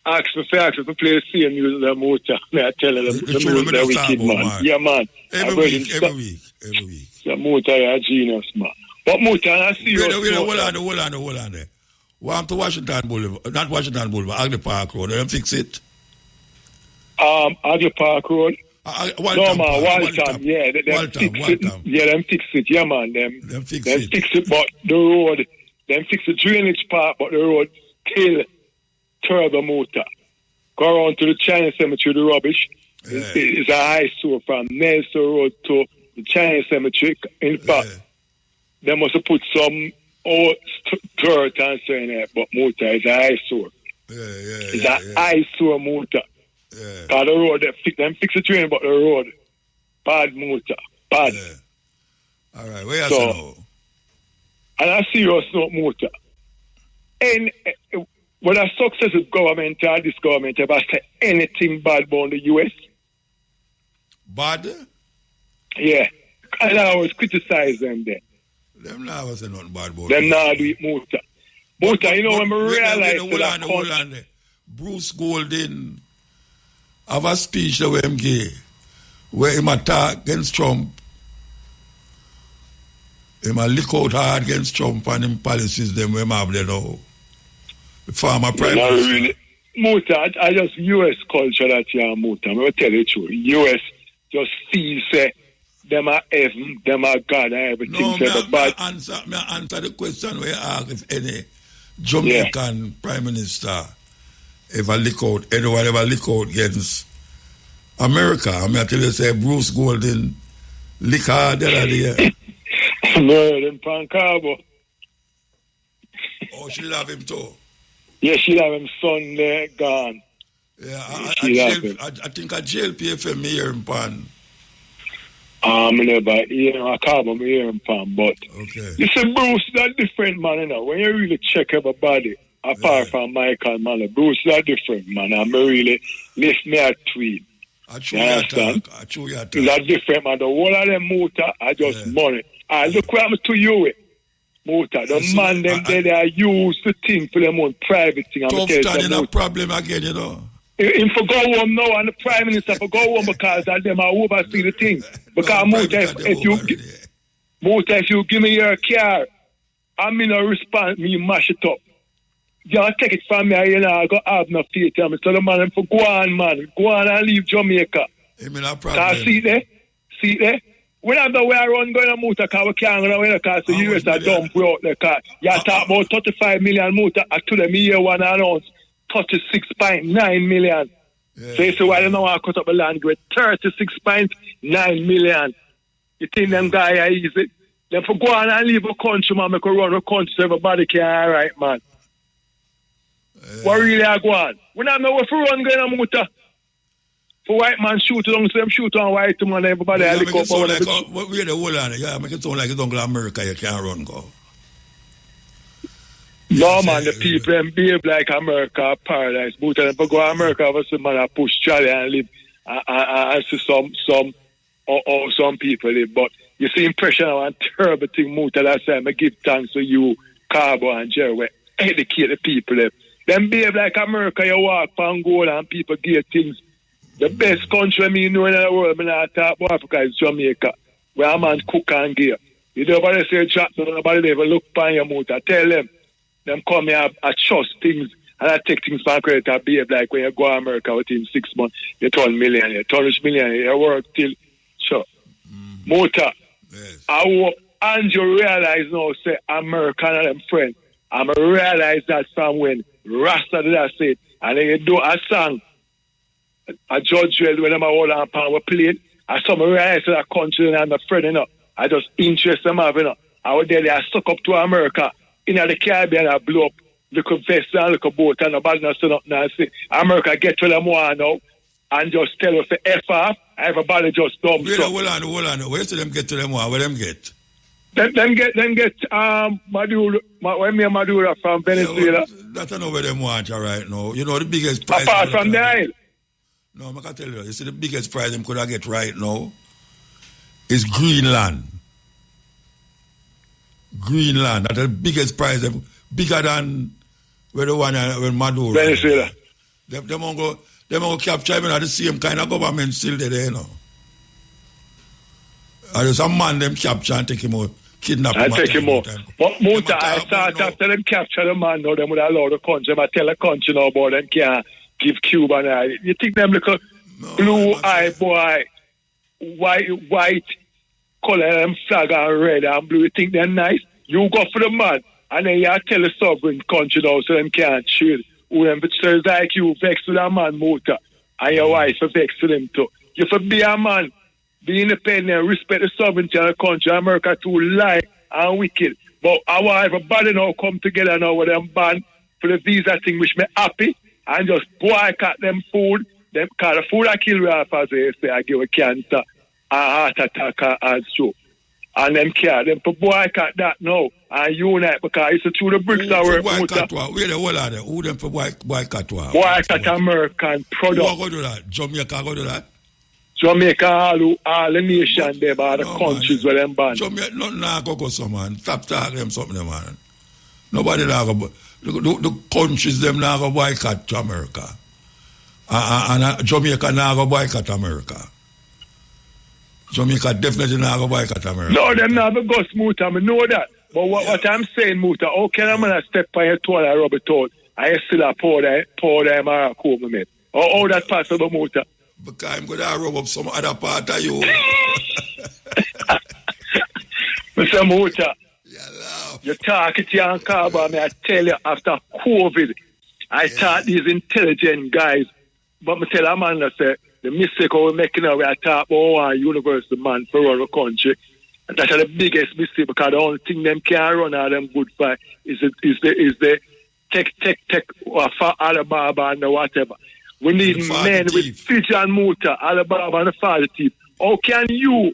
asked me to play the same music that Muta. I tell them the music that wicked, man. Yeah, man. Every week. So Muta is a genius, man. But Muta, I see you. Hold on there. Want to Washington Boulevard, not Washington Boulevard, Agnew Park Road. Them fix it. Agnew Park Road. Waltham. Yeah, Waltham. Yeah, them fix it. Yeah, man. Them fix it, but the road, them fix the drainage part, but the road still terrible motor. Go around to the Chinese cemetery, the rubbish. Yeah. It's a high sewer from Nelson Road to the Chinese cemetery. In fact, they must have put some dirt and so in there, but motor is a high sewer. It's a high sewer motor. Because the road, them fix the train, but the road, bad motor, bad. Yeah. All right, where you now? And I serious not motor. And when a successive government or this government ever say anything bad about the US? Bad? Yeah. And I always criticize them then. Them now was nothing bad about them. Now do it motor. Motor, you know, when I realize hold on. Bruce Golding have a speech that him gave where him attack against Trump. Him a lick out hard against Trump and him policies them where him have there now. The former prime minister. Really. Muta, I just US culture that you are Muta. I'm going to tell you the truth. US just sees them are heaven, them are God and everything. No, me answer the question where you ask if any Jamaican prime minister ever lick out, anyone ever lick out against America. I mean, I tell you, say Bruce Golding lick hard the other day. No, them pan Cabo. Oh, she'll have him too. Yeah, she'll have him son there gone. Yeah, I think a jail PFM hear him pan. Never, I can't hear him pan, but okay. You see, Bruce, that different man, you know. When you really check everybody, apart from Michael, man. Bruce is different, man. I'm really lift me a tweet. I chew your talk. That's different, man. The whole of them Muta are just money. Look what happened to you, Muta. The man them they are used to think for them own private thing. Tough standing a problem again, you know. Him for go home now, and the Prime Minister for go home because of them are oversee the thing. Because Muta, if you give me your car, I'm in a response, me mash it up. You take it from me, you know, I go have no faith. So the man for go on, man. Go on and leave Jamaica. Problem. See there? When I'm the way I run going to motor car, we can't go away the car, so the US are dump out the car. You talk about 35 million motor, I told them year one announce 36.9 million. Yeah. So you say, why don't know I cut up the land with 36.9 million. You think them guys are easy? Then for go on and leave a country, man, make a run a country so everybody can, all right, man. What really I go on? When I know if we run going on motor, for white man shoot along, so them shoot on white man, everybody yeah, look up. We're the whole on it. Yeah, make it sound like it's Uncle America, you can't run, go. No, man, the people them behave like America paradise. But if I go to America, obviously, man, I push Charlie and live. I see some people live. But you see impression of a terrible thing, Muta, that's why I give thanks to you, Carbo and Jerry, educate the people. Them behave like America, you walk from Angola and people get things. The best country I know in the world, I talk about Africa is Jamaica, where a man cook and gear. You don't nobody say chat, nobody ever look upon your Muta. Tell them come here, I trust things, and I take things for credit. I behave like when you go to America within 6 months, you turn million, you turn million, you work till, sure. Muta, yes. I hope Andrew realize now, say, American and them friends. I'm realize that from when Rasta did I say it, and then you do a song, a judge when I'm all on power plate, I saw me realize that country and I'm a friend, you know. I just interest them, you know. I was there, I stuck up to America. In the Caribbean, I blew up, look a vessel and look a boat, and nobody knows nothing now. Say, America get to them one now, and just tell us the F off, everybody just dumb. Hold on. Where do them get to them one? Where them get? Them get Maduro, Maduro from Venezuela. That's not where them want right now. You know the biggest prize. Apart from the Isle. No, I can tell you. You see the biggest prize them could get right now is Greenland. Greenland. That's the biggest prize. Bigger than where the one when Maduro. Venezuela. Them won't go capture him at the same kind of government still there, you know. And some man them capture and take him out, kidnap him. And take him out. But Muta, I start after them capture the man now, them would allow the country. I tell the country now about them can't give Cuba an eye. You think them like a blue eye boy, white color them flag and red and blue, you think they're nice? You go for the man and then you tell the sovereign country now so them can't chill. Who them says like you vex with a man, Muta, and your wife vex with them too. You for be a man, be independent, respect the sovereignty of the country. America too lie and wicked. But our everybody now come together now with them ban for the visa thing, which me happy, and just boycott them food. Them cause the food I kill off, as they say, I give a cancer, a heart attack, and stroke. And them care, them for boycott that now and unite because it's through the bricks that work. Where the whole of them? Who them for boycott? Boycott American product. Who go do that? Jamaica go do that? Jamaica, all the nation there, all the countries where them ban. Jamaica, nothing go so, man. Stop talking them something, man. Nobody now go. The countries them now go boycott America. And Jamaica now go boycott America. Jamaica definitely not go boycott America. No, them never go smooth. I know that. But what I'm saying, Muta, how can a man step on your toe and rub it out and you still pour them a comb, mate? How that possible, Muta? Because I'm going to rub up some other part of you. Mr. Muta, you talk to your Carbo, I tell you, after COVID, I thought these intelligent guys, but I tell a man that say, the mistake we're making now, we are talking about a university man for run the country. And that's the biggest mistake because the only thing them can run out them good for is the tech for Alabama and whatever. We need men with vision, Muta, Alabama and the father teeth. How can you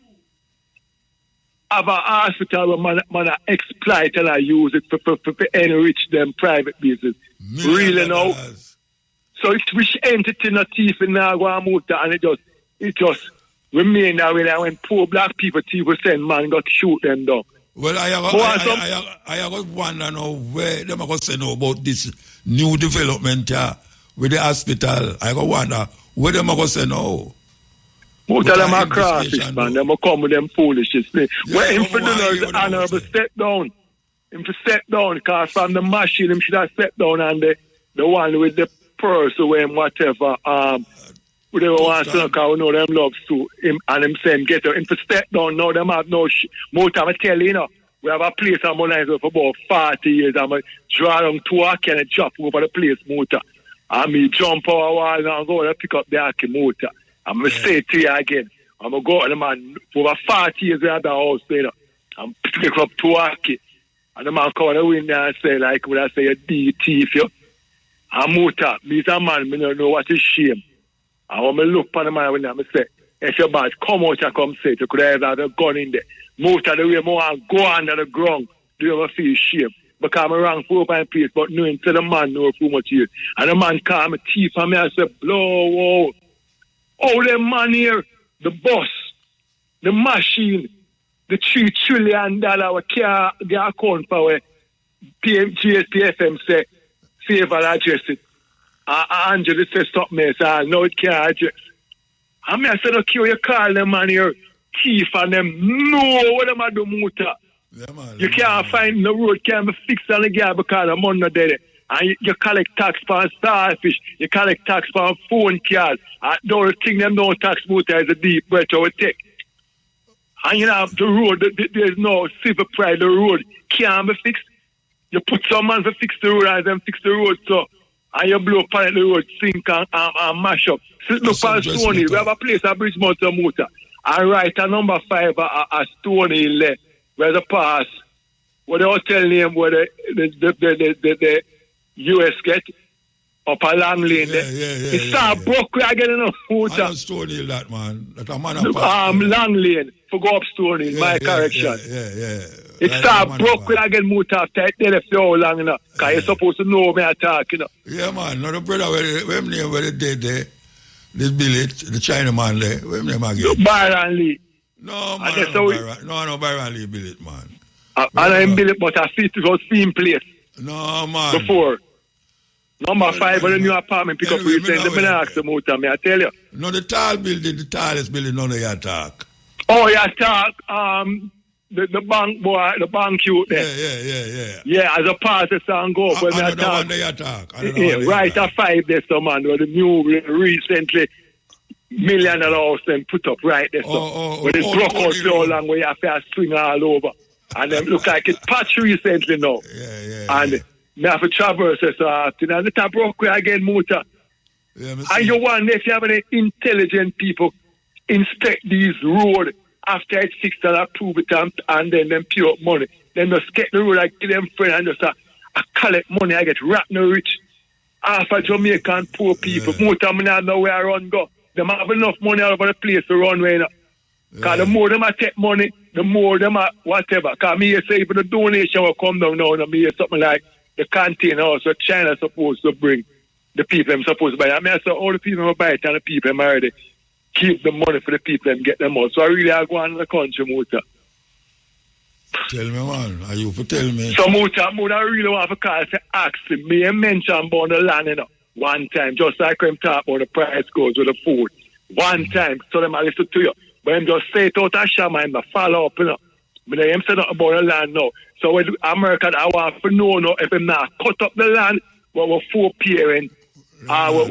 have a hospital where man exploit and use it for enrich them private business? Really now. So it's which entity not thief in Nagwa Muta, and it just remain that way. When poor black people thief will send man got to shoot them down. Well, I was wondering where them are going to say about this new development with the hospital. I go wonder where them are going to say no. Most of them are crosses, man. Them will come with them foolishness. Where him for the honorable step down. Him to step down, because from the machine, him should have stepped down, and the one with the purse or whatever, whatever wants to know, because we know them loves to him, and him saying, get him to step down. Now them have no more time. I tell you, we have a place on my lines for about 40 years. I'm going to draw down 2 Aki and drop over the place, motor. And me jump over a wall and go and pick up the Aki motor. I'm going to say to you again, I'm going to go to the man for over 40 years at the house, and pick up 2 Aki. And the man come on the window and say, like, when I say a D thief, you. And motor, me's a man, me don't know what is shame. And when I look upon the man when I say, if you're bad, come out and come say it. You could have had a gun in there. Motor, the way more and go under the ground, do you ever feel shame? Because I'm wrong for open place, but knowing to the man know too much here. And the man call me thief and me and say, blow out. Oh, the man here, the bus, the machine, the $3 trillion we can't get account for where GSPFM say, favor address it. Angela says something else, no, it can't address. I mean, I said, okay, you call them man here, thief and them, no, what am I do, motor? Yeah, man, you can't find the road, can't be fixed on the guy because the money not there. And you collect tax for starfish, you collect tax for phone card. And don't think them no tax motor is a deep breath or take. And you know, the road, there's no civil pride, the road can't be fixed. You put some man to fix the road and then fix the road, so, and you blow up on the road, sink and mash up. So look at Stony, we have a place at Bridgemont Motor. And right at number 5 at Stony there, where the pass, where the hotel name, where the US get up a long lane there. It's start broke again in the motor. I don't Stony that, man. That a man long lane, for go up Stony, my correction. It start broke again motor after it left you how long, because you're supposed to know me attack, Yeah, man. Now the brother, where they dead there, this billet, the Chinaman there, where name again? Byron Lee. No, man, no Byron Lee billet, man. I'm billet, but I see it was same place. No, man. Before. Number 5 on the new apartment, pick up your friend, the ask the motor, me I tell you. No, the tallest building, none of your talk. Oh, you talk, the bank boy, the bank youth there. Yeah, as a part of song go, when I talk. Right at 5 there, so man, where the new recently $1 million house then put up right there, so. When it's broke out so long, where you have to swing all over. And them look like it's patched recently now. And me have to traverse so often. And it's a broke way again, motor. And you wonder if you have any intelligent people inspect these roads after it's fixed and approve it and then them pay up money. Then just get the road, I give them friend and just I collect money, I get rotten rich. Half of Jamaican poor people. Motor me not know where I run go. Them have enough money all over the place to run where. Because the more them I take money, the more them I whatever. Because me say if the donation will come down now, and me something like the container also China supposed to bring the people them supposed to buy. I mean, I say all the people will buy it and the people them already keep the money for the people and get them out. So I really I go on in the country, motor. Tell me, man. Are you for tell me? So motor, I really want to call to ask him. Me and mention about the land, one time, just like him talk about the price goes with the food. One time, so them I listen to you. But him just say it out of Shama and follow up, But him say nothing about the land now. So with America, I want to know if him not cut up the land, what were 4 parents, what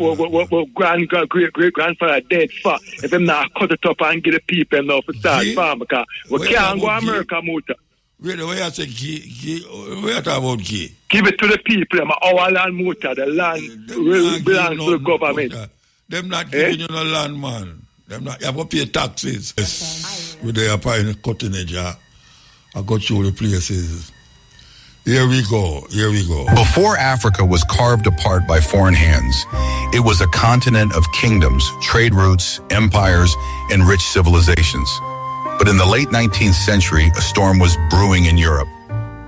great-grandfather dead for, if him not cut it up and get the people now for start farm, because we can't go America, motor. Wait, where you say where you talk about key? Give it to the people, our land, motor, the land belongs to the government. Them not giving you no land, man. Them not, you have to pay taxes. Yes. With the apparent cutting edge, I go through the places. Here we go. Before Africa was carved apart by foreign hands, it was a continent of kingdoms, trade routes, empires, and rich civilizations. But in the late 19th century, a storm was brewing in Europe,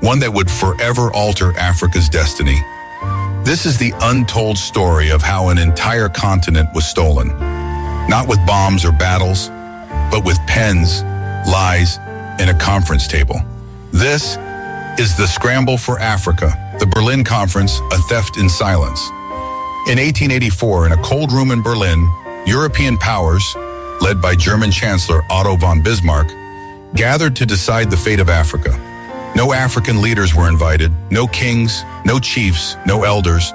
one that would forever alter Africa's destiny. This is the untold story of how an entire continent was stolen. Not with bombs or battles, but with pens, lies, and a conference table. This is the Scramble for Africa, the Berlin Conference, a theft in silence. In 1884, in a cold room in Berlin, European powers, led by German Chancellor Otto von Bismarck, gathered to decide the fate of Africa. No African leaders were invited, no kings, no chiefs, no elders.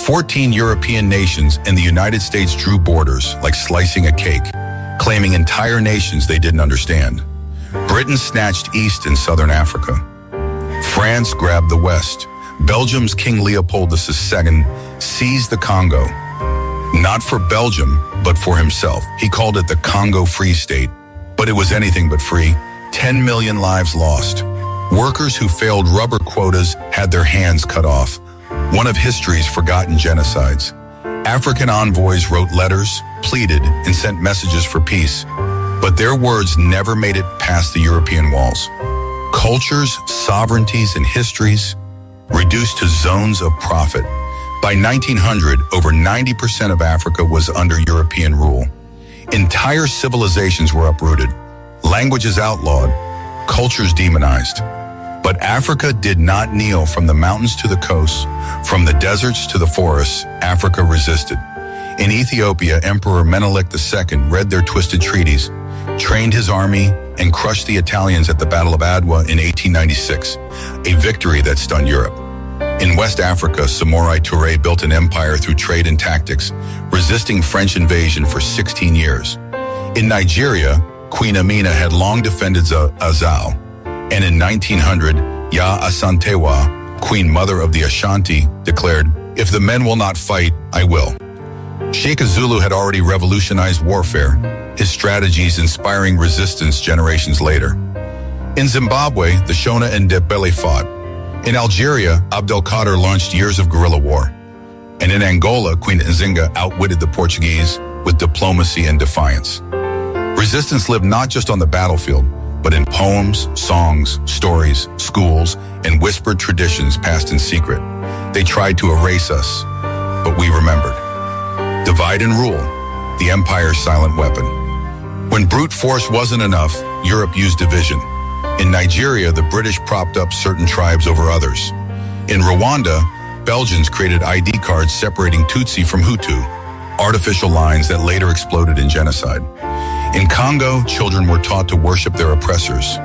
14 European nations and the United States drew borders like slicing a cake, claiming entire nations they didn't understand. Britain snatched East and Southern Africa. France grabbed the West. Belgium's King Leopold II seized the Congo. Not for Belgium, but for himself. He called it the Congo Free State. But it was anything but free. 10 million lives lost. Workers who failed rubber quotas had their hands cut off. One of history's forgotten genocides. African envoys wrote letters, pleaded, and sent messages for peace. But their words never made it past the European walls. Cultures, sovereignties, and histories reduced to zones of profit. By 1900, over 90% of Africa was under European rule. Entire civilizations were uprooted, languages outlawed, cultures demonized. But Africa did not kneel. From the mountains to the coasts, from the deserts to the forests, Africa resisted. In Ethiopia, Emperor Menelik II read their twisted treaties, trained his army, and crushed the Italians at the Battle of Adwa in 1896, a victory that stunned Europe. In West Africa, Samorai Touré built an empire through trade and tactics, resisting French invasion for 16 years. In Nigeria, Queen Amina had long defended Azau, and in 1900, Ya Asantewa, Queen Mother of the Ashanti, declared, "If the men will not fight, I will." Sheikh Zulu had already revolutionized warfare, his strategies inspiring resistance generations later. In Zimbabwe, the Shona and Ndebele fought. In Algeria, Abdelkader launched years of guerrilla war. And in Angola, Queen Nzinga outwitted the Portuguese with diplomacy and defiance. Resistance lived not just on the battlefield, but in poems, songs, stories, schools, and whispered traditions passed in secret. They tried to erase us, but we remembered. Divide and rule, the empire's silent weapon. When brute force wasn't enough, Europe used division. In Nigeria, the British propped up certain tribes over others. In Rwanda, Belgians created ID cards separating Tutsi from Hutu, artificial lines that later exploded in genocide. In Congo, children were taught to worship their oppressors.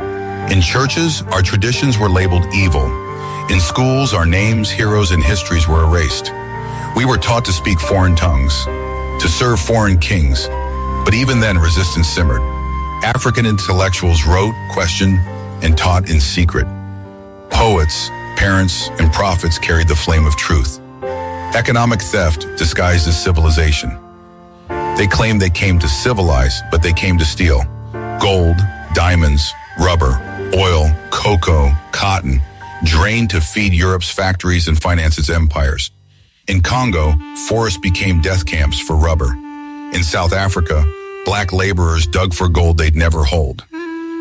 In churches, our traditions were labeled evil. In schools, our names, heroes, and histories were erased. We were taught to speak foreign tongues, to serve foreign kings, but even then resistance simmered. African intellectuals wrote, questioned, and taught in secret. Poets, parents, and prophets carried the flame of truth. Economic theft disguised as civilization. They claimed they came to civilize, but they came to steal. Gold, diamonds, rubber, oil, cocoa, cotton, drained to feed Europe's factories and finance its empires. In Congo, forests became death camps for rubber. In South Africa, black laborers dug for gold they'd never hold.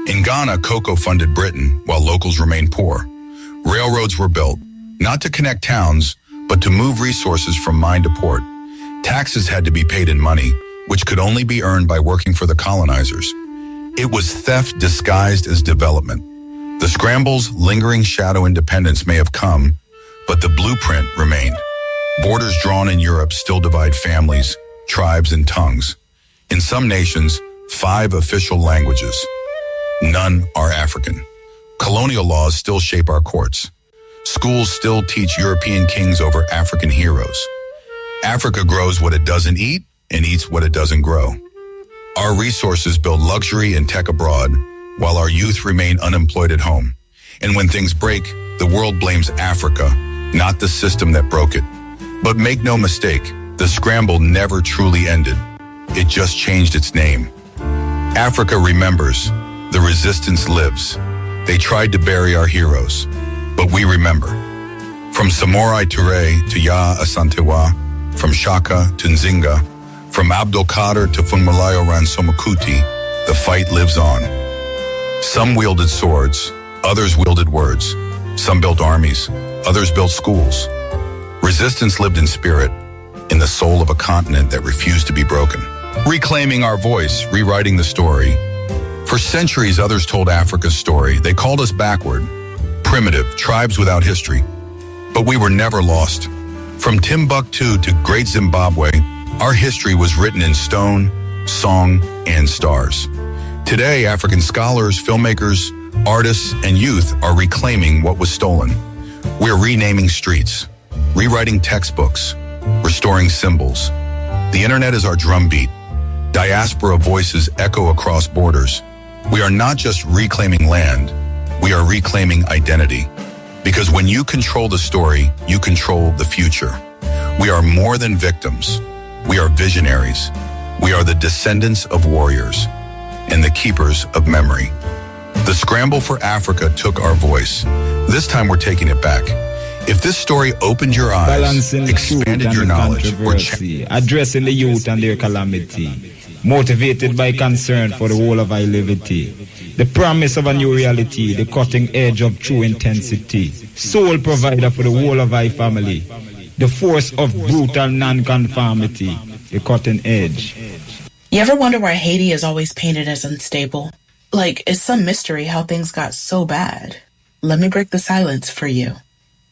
In Ghana, cocoa funded Britain, while locals remained poor. Railroads were built, not to connect towns, but to move resources from mine to port. Taxes had to be paid in money, which could only be earned by working for the colonizers. It was theft disguised as development. The scramble's lingering shadow independence may have come, but the blueprint remained. Borders drawn in Europe still divide families, tribes, and tongues. In some nations, 5 official languages. None are African. Colonial laws still shape our courts. Schools still teach European kings over African heroes. Africa grows what it doesn't eat and eats what it doesn't grow. Our resources build luxury and tech abroad, while our youth remain unemployed at home. And when things break, the world blames Africa, not the system that broke it. But make no mistake, the scramble never truly ended. It just changed its name. Africa remembers. The resistance lives. They tried to bury our heroes, but we remember. From Samorai Touré to Ya Asantewa, from Shaka to Nzinga, from Abdelkader to Funmalayo Ransomakuti, the fight lives on. Some wielded swords, others wielded words. Some built armies, others built schools. Resistance lived in spirit, in the soul of a continent that refused to be broken. Reclaiming our voice, rewriting the story. For centuries, others told Africa's story. They called us backward, primitive, tribes without history. But we were never lost. From Timbuktu to Great Zimbabwe, our history was written in stone, song, and stars. Today, African scholars, filmmakers, artists, and youth are reclaiming what was stolen. We're renaming streets, rewriting textbooks, restoring symbols. The internet is our drumbeat. Diaspora voices echo across borders. We are not just reclaiming land, we are reclaiming identity. Because when you control the story, you control the future. We are more than victims. We are visionaries. We are the descendants of warriors and the keepers of memory. The scramble for Africa took our voice. This time we're taking it back. If this story opened your eyes, balancing expanded your knowledge, or addressing the youth and their calamity, motivated by concern for the whole of our liberty, the promise of a new reality, the cutting edge of true intensity, sole provider for the whole of our family, the force of brutal non-conformity, the cutting edge. You ever wonder why Haiti is always painted as unstable? Like, it's some mystery how things got so bad. Let me break the silence for you.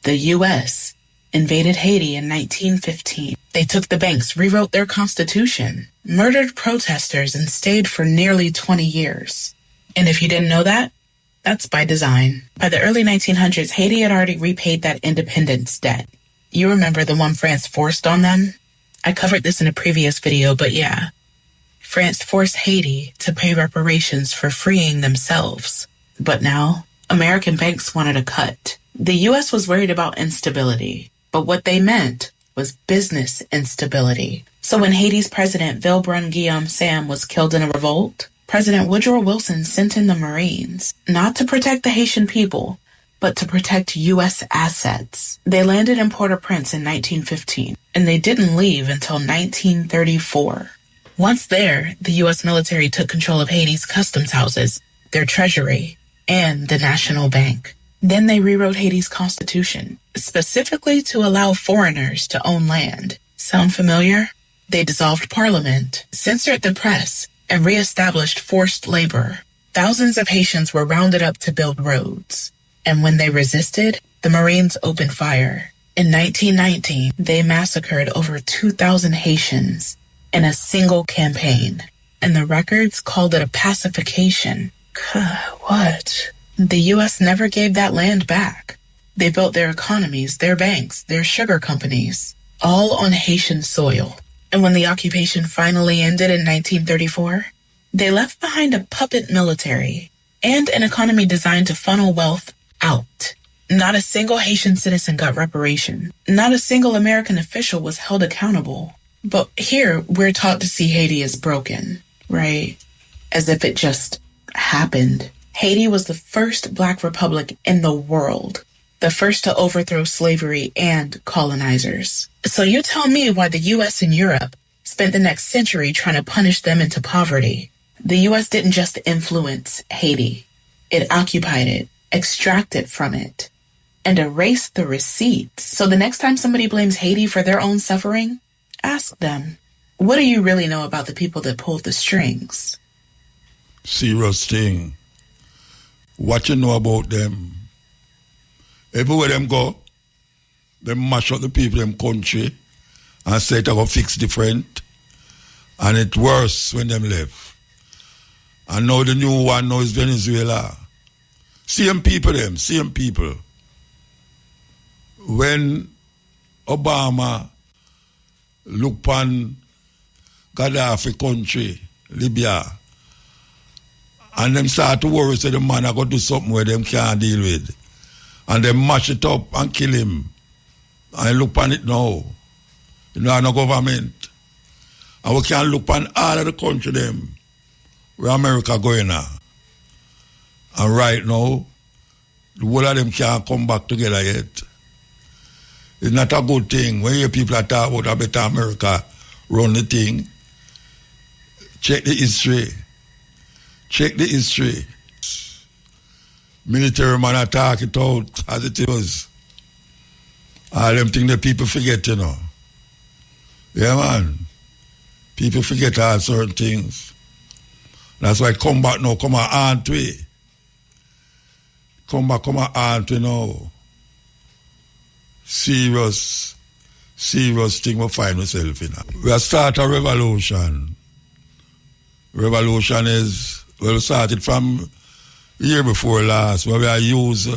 The U.S. invaded Haiti in 1915. They took the banks, rewrote their constitution, murdered protesters, and stayed for nearly 20 years. And if you didn't know that, that's by design. By the early 1900s, Haiti had already repaid that independence debt. You remember the one France forced on them? I covered this in a previous video, but yeah. France forced Haiti to pay reparations for freeing themselves. But now, American banks wanted a cut. The U.S. was worried about instability, but what they meant was business instability. So when Haiti's president, Vilbrun Guillaume Sam, was killed in a revolt, President Woodrow Wilson sent in the Marines, not to protect the Haitian people, but to protect U.S. assets. They landed in Port-au-Prince in 1915, and they didn't leave until 1934. Once there, the U.S. military took control of Haiti's customs houses, their treasury, and the National Bank. Then they rewrote Haiti's constitution, specifically to allow foreigners to own land. Sound familiar? They dissolved parliament, censored the press, and reestablished forced labor. Thousands of Haitians were rounded up to build roads. And when they resisted, the Marines opened fire. In 1919, they massacred over 2,000 Haitians in a single campaign. And the records called it a pacification. What? The U.S. never gave that land back. They built their economies, their banks, their sugar companies, all on Haitian soil. And when the occupation finally ended in 1934, they left behind a puppet military and an economy designed to funnel wealth out. Not a single Haitian citizen got reparation. Not a single American official was held accountable. But here, we're taught to see Haiti as broken, right? As if it just happened. Haiti was the first Black republic in the world, the first to overthrow slavery and colonizers. So you tell me why the U.S. and Europe spent the next century trying to punish them into poverty. The U.S. didn't just influence Haiti. It occupied it, extracted from it, and erased the receipts. So the next time somebody blames Haiti for their own suffering, ask them, what do you really know about the people that pulled the strings? Serious thing. What you know about them? Everywhere them go, they mash up the people in country and say it will fix different. And it's worse when them left. And now the new one now is Venezuela. Same people them, same people. When Obama look on Gaddafi country, Libya, and them start to worry, say the man are going to do something where them can't deal with. And they mash it up and kill him. And look on it now. You know, no government. And we can look on all of the country them where America going now. And right now, the whole of them can't come back together yet. It's not a good thing. When you people are talking about a better America run the thing, check the history. Check the history. Military man attack it out as it was. All them things that people forget, you know. Yeah, man. People forget all certain things. That's why come back now, come on, aunt way. Come back, aunt way now. Serious thing we find ourselves in. We start a revolution. Revolution is, well, we started from year before last, where we use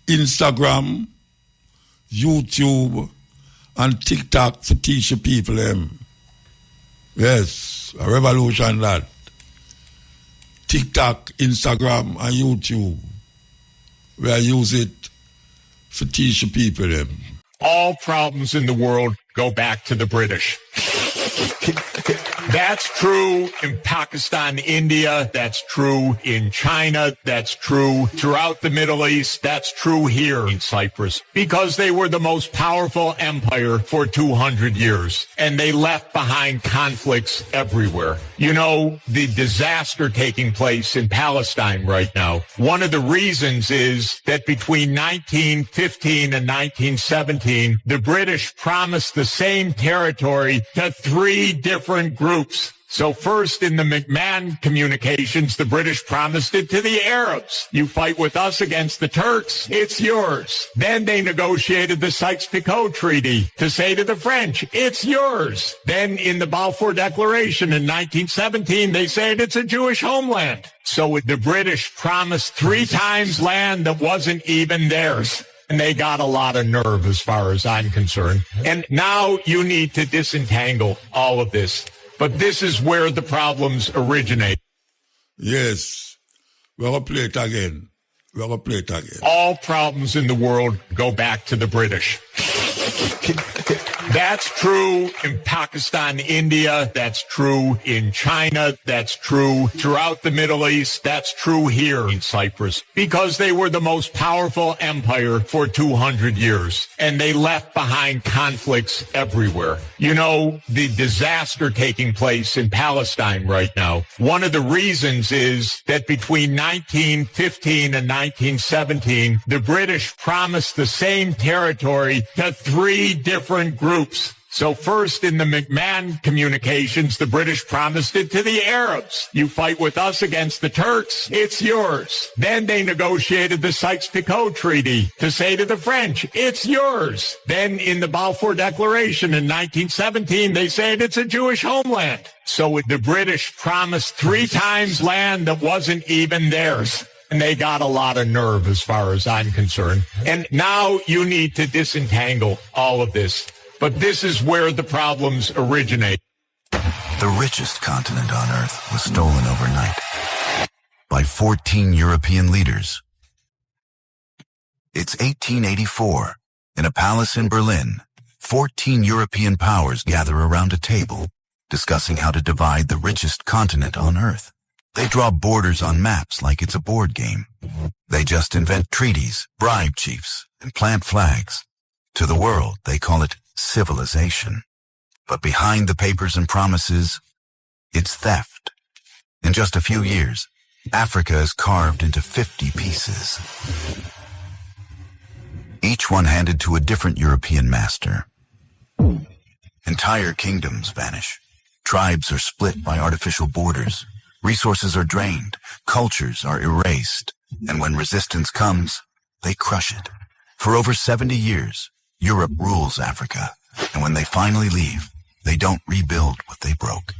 Instagram, YouTube, and TikTok to teach the people them. Yes, a revolution that. TikTok, Instagram, and YouTube. We use it to teach the people them. All problems in the world go back to the British. That's true in Pakistan, India. That's true in China. That's true throughout the Middle East. That's true here in Cyprus because they were the most powerful empire for 200 years and they left behind conflicts everywhere. You know, the disaster taking place in Palestine right now, one of the reasons is that between 1915 and 1917, the British promised the same territory to 3 different groups. So first in the McMahon communications, the British promised it to the Arabs. You fight with us against the Turks, it's yours. Then they negotiated the Sykes-Picot Treaty to say to the French, it's yours. Then in the Balfour Declaration in 1917, they said it's a Jewish homeland. So the British promised 3 times land that wasn't even theirs. And they got a lot of nerve as far as I'm concerned. And now you need to disentangle all of this. But this is where the problems originate. Yes. We're going to play it again. All problems in the world go back to the British. That's true in Pakistan, India. That's true in China. That's true throughout the Middle East. That's true here in Cyprus because they were the most powerful empire for 200 years and they left behind conflicts everywhere. You know, the disaster taking place in Palestine right now, one of the reasons is that between 1915 and 1917, the British promised the same territory to 3 different groups. So first in the McMahon communications, the British promised it to the Arabs. You fight with us against the Turks, it's yours. Then they negotiated the Sykes-Picot Treaty to say to the French, it's yours. Then in the Balfour Declaration in 1917, they said it's a Jewish homeland. So the British promised 3 times land that wasn't even theirs. And they got a lot of nerve as far as I'm concerned. And now you need to disentangle all of this. But this is where the problems originate. The richest continent on Earth was stolen overnight by 14 European leaders. It's 1884. In a palace in Berlin, 14 European powers gather around a table discussing how to divide the richest continent on Earth. They draw borders on maps like it's a board game. They just invent treaties, bribe chiefs, and plant flags. To the world, they call it civilization. But behind the papers and promises, it's theft. In just a few years, Africa is carved into 50 pieces. Each one handed to a different European master. Entire kingdoms vanish. Tribes are split by artificial borders. Resources are drained, cultures are erased, and when resistance comes, they crush it. For over 70 years, Europe rules Africa, and when they finally leave, they don't rebuild what they broke.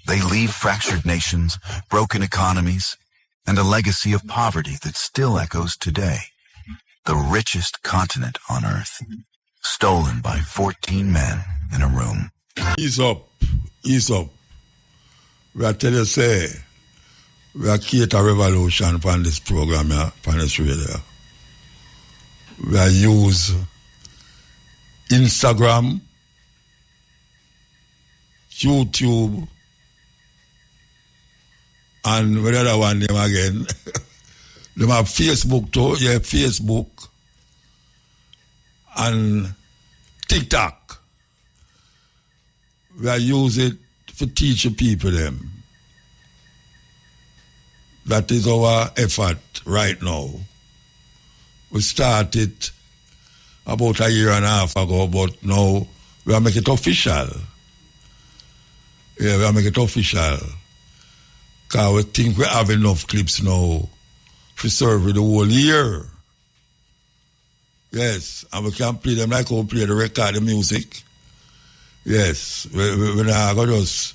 They leave fractured nations, broken economies, and a legacy of poverty that still echoes today. The richest continent on Earth, stolen by 14 men in a room. Ease up. We tell you, say, we are create a revolution from this program, from this radio. We are use Instagram, YouTube, and what other one name again? They have Facebook too, Facebook, and TikTok. We are use it to teach the people them. That is our effort right now. We started about a year and a half ago, but now we are making it official. Yeah, we are making it official. Because we think we have enough clips now to serve the whole year. Yes, and we can play them like we play the record, the music. Yes, we're not going to just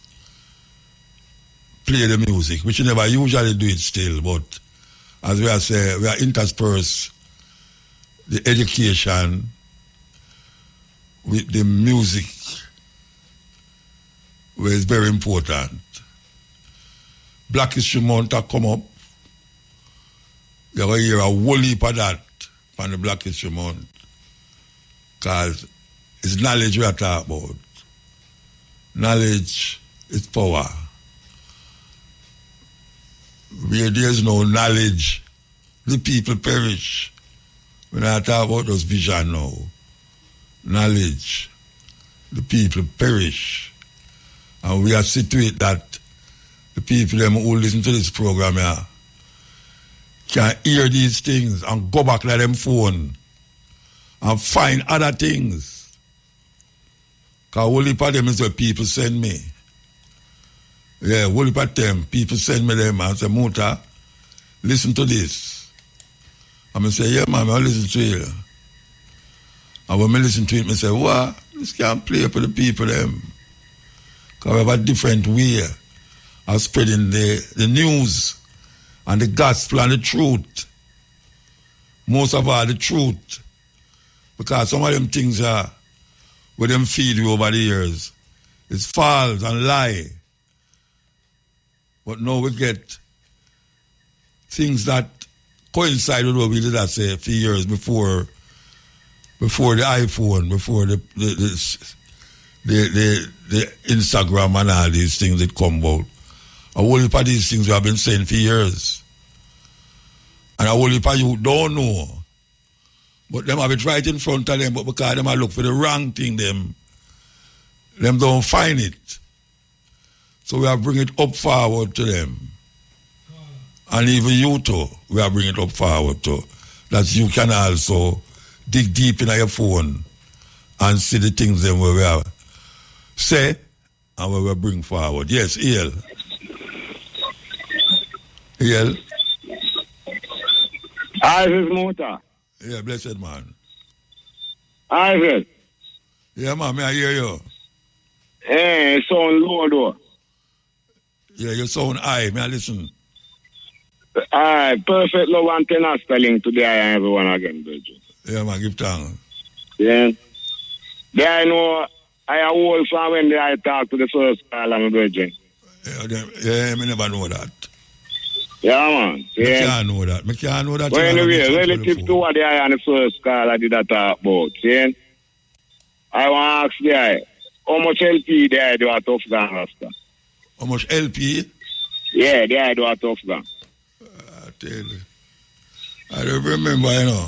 play the music, which we never usually do it still, but as we are saying, we are intersperse the education with the music, where it's very important. Black History Month have come up. You're going to hear a whole heap of that on the Black History Month, because it's knowledge we are talking about. Knowledge is power. Where there's no knowledge, the people perish. When I talk about those vision now, knowledge, the people perish. And we are situated that the people them who listen to this program here can hear these things and go back to them phone and find other things. Because only part of them is what people send me. Yeah, only part of them, people send me them and say, Muta, listen to this. And I say, yeah, man, I listen to it. And when I listen to it, I say, what? This can't play for the people them. Because we have a different way of spreading the news and the gospel and the truth. Most of all, the truth. Because some of them things are where them feed you over the years. It's false and lie. But now we get things that coincide with what we did, I say, a few years before the iPhone, before the Instagram and all these things that come about. A whole heap of these things we have been saying for years. And a whole heap of you don't know. But them have it right in front of them, but because them have look for the wrong thing, them don't find it. So we have bring it up forward to them. And even you too, we are bringing it up forward too. That you can also dig deep in your phone and see the things them where we have say and where we bring forward. Yes, EL. EL. Isis Muta. Yeah, blessed man. Isis. Yeah, man, may I hear you? Hey, sound low though. Yeah, you sound high. May I listen? Perfect love and tenor spelling today and everyone again, Bridget. Yeah, man, give thanks. Yeah. There I know I hold from when I talk to the first call on Bridget. Yeah, I never know that. Yeah, man. Yeah. I can't know that. I can't know that. But anyway, relative to what I on the first call I did that talk about, see? I want to ask the guy, how much LP they do at Afghan Rasta? How much LP? Yeah, they do at Afghan. I tell you. I don't remember, you know.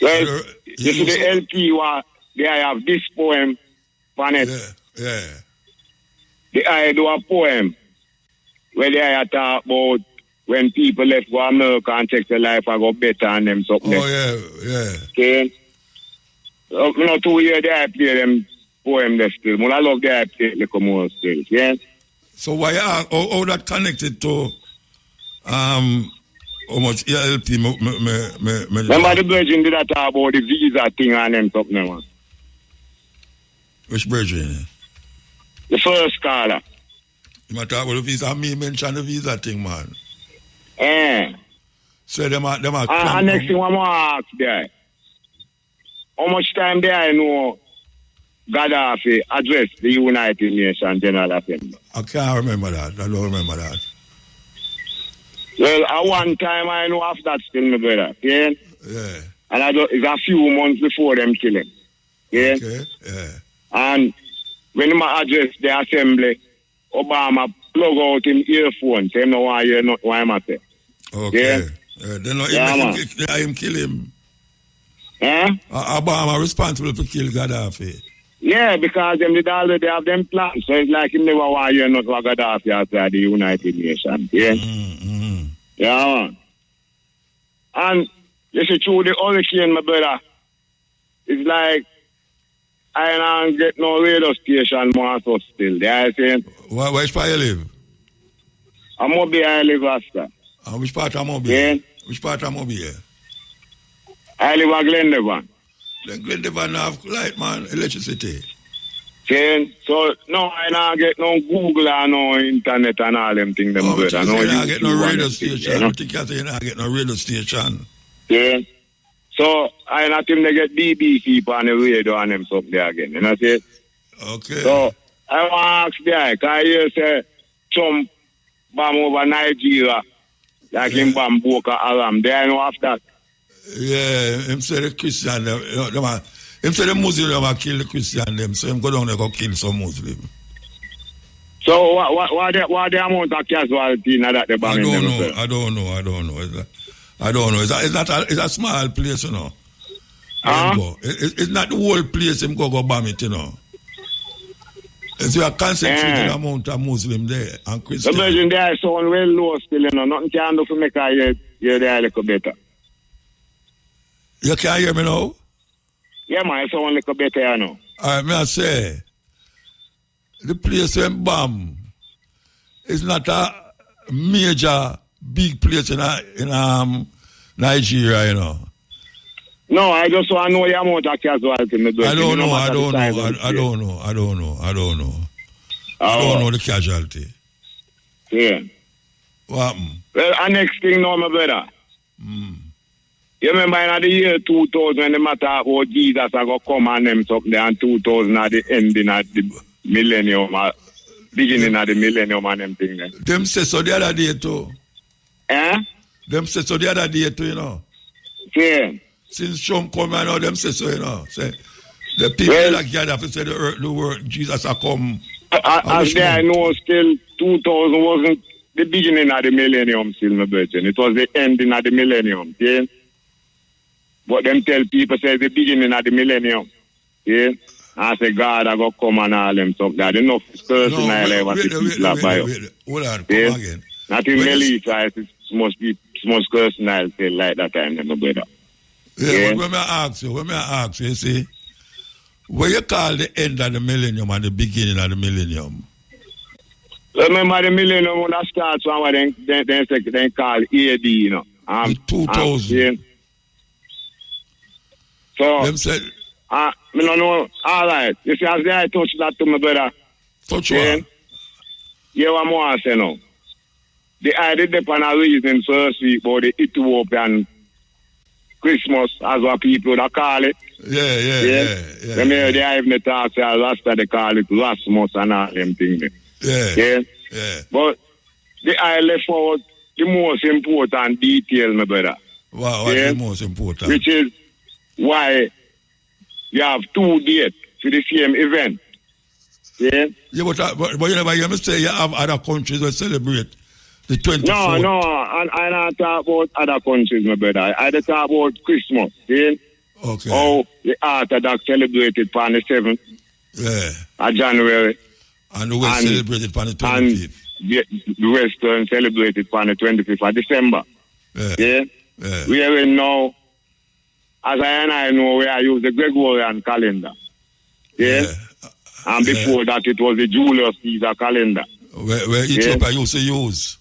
Well, you see the LP where they have this poem on it. Yeah. I do a poem where they talk about when people left go America and check their life and go better and them something. Oh, yeah. Okay? So, 2 years I play them poem there still. I love that I play little more still. Yeah? So why how that connected to how much LP remember the Virgin did that talk about the visa thing and them something, man. Which Virgin? The first caller. You might talk about the visa. Me mention the visa thing, man. Yeah. So them are and next thing I'm going to ask there. How much time there I know Gaddafi addressed the United Nations General Assembly? I can't remember that. I don't remember that. Well, at one time I know of that still, my brother. Yeah? Yeah. And it's a few months before them kill him. Yeah? Okay, yeah. And when he addressed the assembly, Obama plug out him earphones. They know why you're not why I'm at it. Okay. Yeah? They know him kill him. Huh? Obama responsible to kill Gaddafi. Yeah, because them did already have them plans. So it's like him never want you not to Gaddafi outside the United Nations. Yeah? Mm-hmm. Yeah, man. And you see through the hurricane, my brother, it's like I don't get no radio station more so still. They are saying. Which part you live? I'm Mobile, I live Rasta. Which part of Mobile? Yeah. Which part of Mobile? I live at Glendevon. Then Glendevon have light, man, electricity. See? So, no, I don't get no Google or no internet and all them things. Them good. I don't get no radio station. I don't think you don't get no radio station. Yeah. So, I not him they get BBC on the radio and them something there again. You know what I say? Okay. So, I want to ask there, because you say Trump bomb over Nigeria, like him bomb Boko Haram. They know after that. Yeah, him say the Christian, him say the Muslim have kill the Christian them, so him go down there go kill some Muslim. So what the amount of casualty now that they bombing them? I don't know. It's a small place, you know. It's not the whole place him go bomb it, you know. It's a concentrated amount of Muslim there and Christian. The version there is so well low still, you know. Nothing can do for make I hear there a little better. You can't hear me now? Yeah, man, it's only a little better, you know. All right, may I say, the place when bomb is not a major, big place in Nigeria, you know. No, I just want to know the amount of casualty. I don't know the casualty. Yeah. What happened? Well, and next thing now, my brother. You remember in the year 2000 when the matter about Jesus I got come and them something there and 2000 at the ending of the millennium, beginning of the millennium and them thing there. Them say so the other day too. Them say so the other day too, you know. Yeah. Since Trump come and all them say so, you know. Say the people that gather to say the word Jesus I come. As there I know still 2000 wasn't the beginning of the millennium still, my virgin. It was the ending of the millennium, yeah. But them tell people say the beginning of the millennium. Yeah. I say God I go come and all them stuff that enough personal ever to people up by you. Hold on, come again. Nothing Melissa, it must be personal still like that time, my brother. Yeah, when I ask you, you see, what you call the end of the millennium and the beginning of the millennium? Remember the millennium when that starts from what they call AD, you know. 2000. Yeah. So, them said, I don't know. All right. You see, as I touch that to my brother. Touch what? Yeah, what more I say now. They added upon a reason first week about the Ethiopian Christmas, as what people that call it. Yeah. They even talk to Rasta, they call it Rasmus and all them things. Yeah. But I left out the most important detail, my brother. Wow, what's the most important? Which is why you have 2 dates for the same event. Yeah? Yeah, but you never hear me say you have other countries that celebrate the 24th. No, I don't talk about other countries, my brother. I just talk about Christmas. Yeah? Okay. How the Orthodox celebrated on the 7th of January. And the West celebrated on the 25th. And the Western celebrated on the 25th of December. Yeah? We are now, as I know, we are use the Gregorian calendar. Yeah? And before that, it was the Julius Caesar calendar. Where Ethiopia used to use.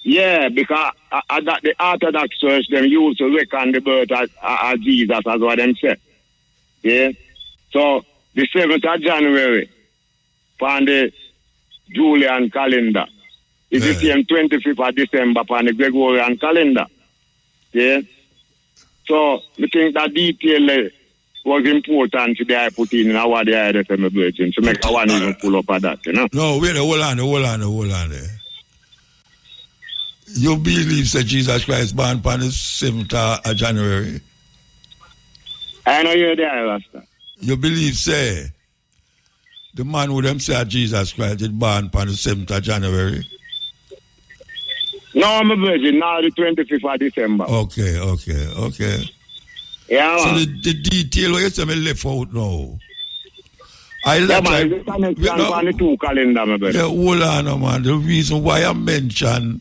Yeah, because the Orthodox Church, them used to reckon the birth of Jesus, as what them said. Yeah? So, the 7th of January, on the Julian calendar, is the same 25th of December on the Gregorian calendar. Yeah? So, I think that detail was important today I put in our the idea for my virgin to make one even pull up at that, you know? No, wait, hold on. You believe that Jesus Christ born on the 7th of January? I know you're there, Rasta. You believe, say, the man who them say Jesus Christ is born on the 7th of January? No, I'm a virgin, now the 25th of December. Okay. Yeah, so the detail where you say me left out now. The 2 calendar, my brother. Yeah, hold on, man. The reason why I mentioned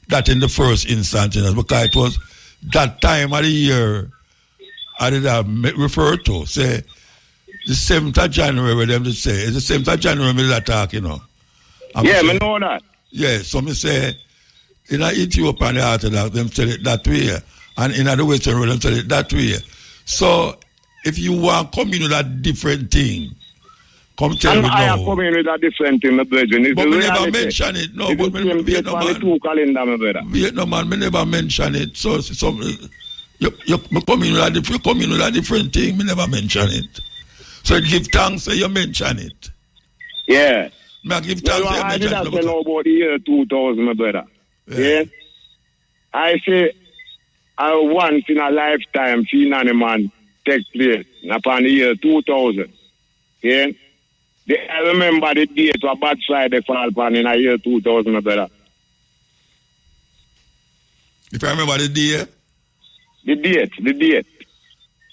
that in the first instance, because it was that time of the year I did refer to, say, the 7th of January, them to say, it's the 7th of January me that talk, you know. I know that. Yeah, so me say, in Ethiopia and the Orthodox, them tell it that way, and in the Western world, them tell it that way. So, if you want to come in with a different thing, come tell me now. I am coming with a different thing, my brother. But we never mention it. No, but me never mention it. So you come in with a different thing, me never mention it. So you give thanks, so you mention it. Yeah. I give thanks, so you I mention it. I did know about the year 2000, my brother. Yeah. I say, once in a lifetime phenomenon take place upon the year 2000. Yeah. I remember the date of Bad Friday fall upon in the year 2000, my brother. If I remember the day? The date.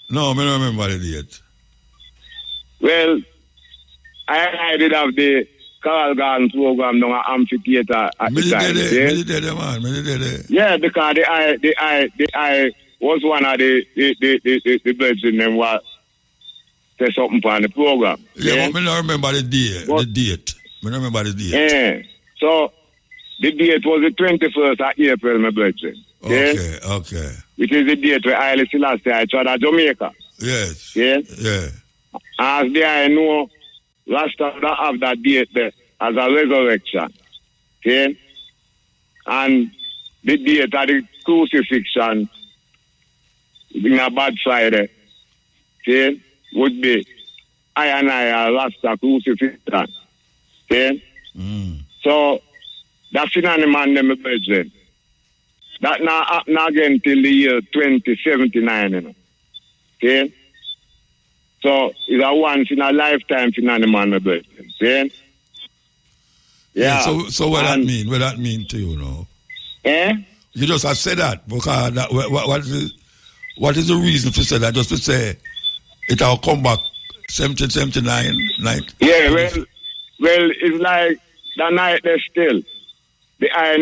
No, I don't remember the date. Well, I did have the Carl Garden program down at amphitheater at the time. Yeah, because the I was one of the birds in them was say something for the program. Yeah, but I don't remember the day, the date. I don't remember the date. Yeah. So the date was the 21st of April, my birthday. Okay. Which is the date where Haile Selassie I tried Jamaica. Yes. Yeah. Yeah. As I know, Rasta have that date there as a resurrection. Okay? And the date of the crucifixion in a Bad Friday, okay, would be I and Rasta crucifixion. Okay? So that phenomenon, them brethren, that now happen again till the year 2079, you know. Okay? So it's a once in a lifetime phenomenon, my brethren. Okay? Yeah. So what that mean? What that mean to you now? You just have said that because what is the reason for say that? Just to say it will come back 79 night. Yeah, well, it's like that night there still. I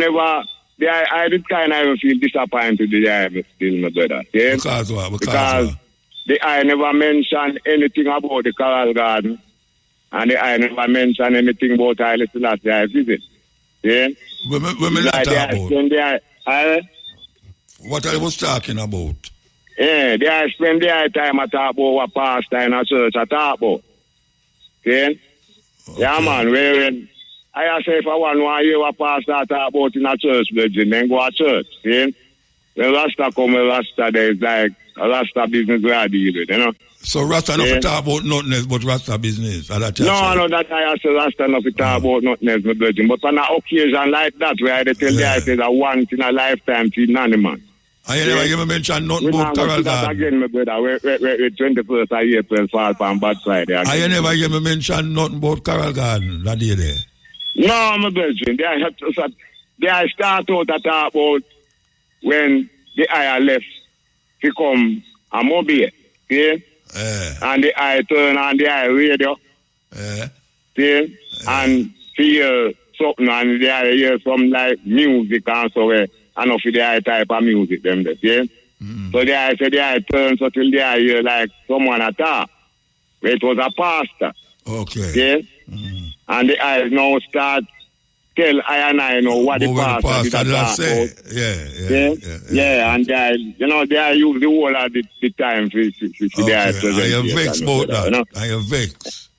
did kind of feel disappointed the eye still, my brother. Yeah? Because what? Because I never mentioned anything about the Coral Garden. And I never mentioned anything about Haile Selassie I visit. Yeah? What I was talking about? Yeah, they spend their time I talk about what pastor in a church I talk about. Okay? Yeah, man. When I say if I want to hear what pastor I talk about in a church, then go to church. Okay? When Rasta come, Rasta there is like a Rasta business we are dealing with, you know. So Rasta not talk about nothing else but Rasta business. No, that I say Rasta not talk about nothing else, my brother. But on an occasion like that, where they tell you it's a once in a lifetime phenomenon. And you never even mention nothing about Coral Garden. Again, my brother, where 21st of April fall upon Bad Friday. And you never even mention nothing about Coral Garden that day there. No, my brother. They start out to talk about when the eye left, he come a mobile, okay? And the eye turn on the eye radio, okay? And hear something and the eye hear some like music and so and of the eye type of music them there, okay? So the eye say the eye turn so till the eye hear like someone attack. It was a pastor. Okay? And the eye now start tell I know what the pastor did say. Yeah, and they use the whole of the time for the eye present. I am vexed about that. You know? I am vexed.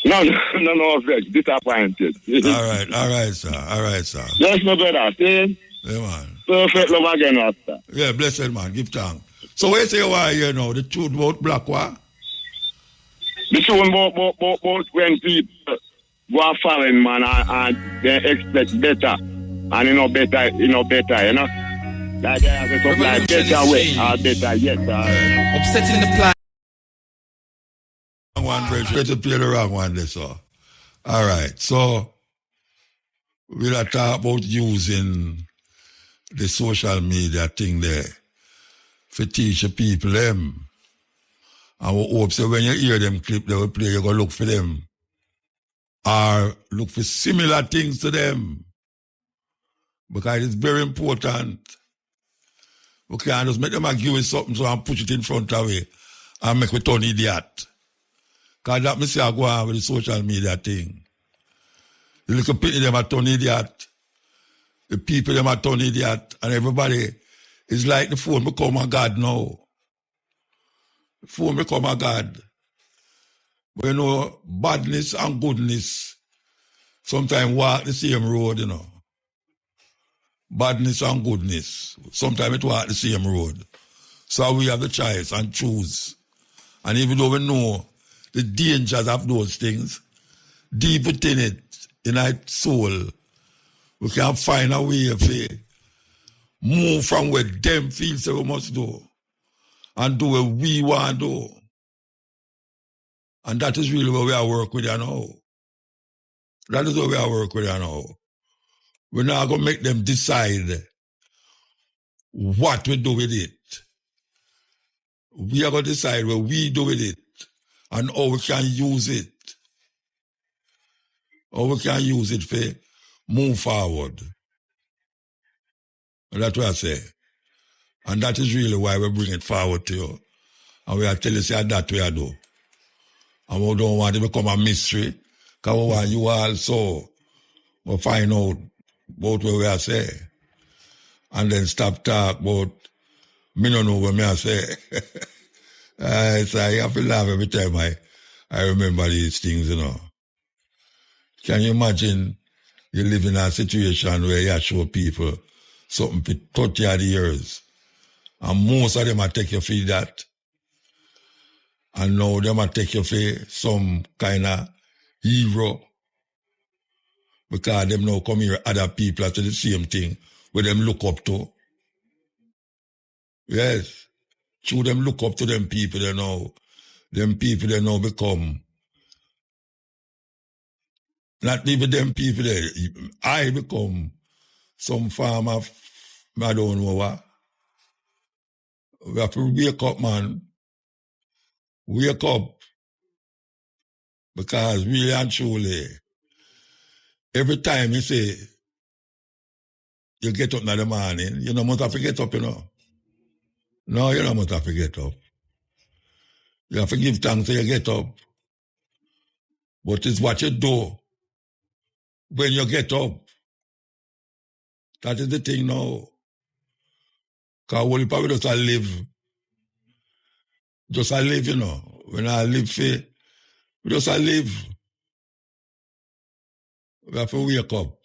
No, vexed. Disappointed. All right, sir. Yes, my brother. See? Yeah, man. Perfect love again, Master. Yeah, blessed man. Give thanks. So where say why you know the truth about black what? The truth about when people go foreign, man, and they expect better. And you know better, you know. Like they have to talk like better way, or better yet. Upsetting the plan. One bridge, to play the wrong one this all right, so we'll talk about using the social media thing there for teach the people them. And we hope so when you hear them clip they will play, you go look for them. Or look for similar things to them. Because it's very important We can't just make them argue with something so and push it in front of me and make me turn idiot. Because that me say I go on with the social media thing. The little people them are turn idiot. The people them are turn idiot. And everybody is like the phone become a god now. The phone become a god. But you know, badness and goodness sometimes walk the same road, you know. Badness and goodness. Sometimes it walk the same road. So we have the choice and choose. And even though we know the dangers of those things, deep within it, in our soul, we can find a way to move from where them feel so we must do and do what we want to do. And that is really what we are working with now. That is what we are working with now. We're not going to make them decide what we do with it. We are going to decide what we do with it and how we can use it. How we can use it for move forward. And that's what I say. And that is really why we bring it forward to you. And we are telling you that we are do. And we don't want it to become a mystery. Because we want you also to find out about what we are saying. And then stop talk about me don't know what me I say. So I have to laugh every time I remember these things, you know. Can you imagine you live in a situation where you show people something for 30 odd years and most of them are take you for that. And now them are take you for some kind of hero because them now come here other people after the same thing where them look up to. Yes. Through them look up to them people they know. Them people they now become not even them people there. I become some form of I don't know what. We have to wake up, man. Wake up. Because really and truly, every time you say you get up in the morning, you don't must have to get up, you know. No, you don't must have to get up. You have to give thanks till you get up. But it's what you do when you get up. That is the thing now. Because only probably just live. Just live, you know. When I live, we just live. We have to wake up.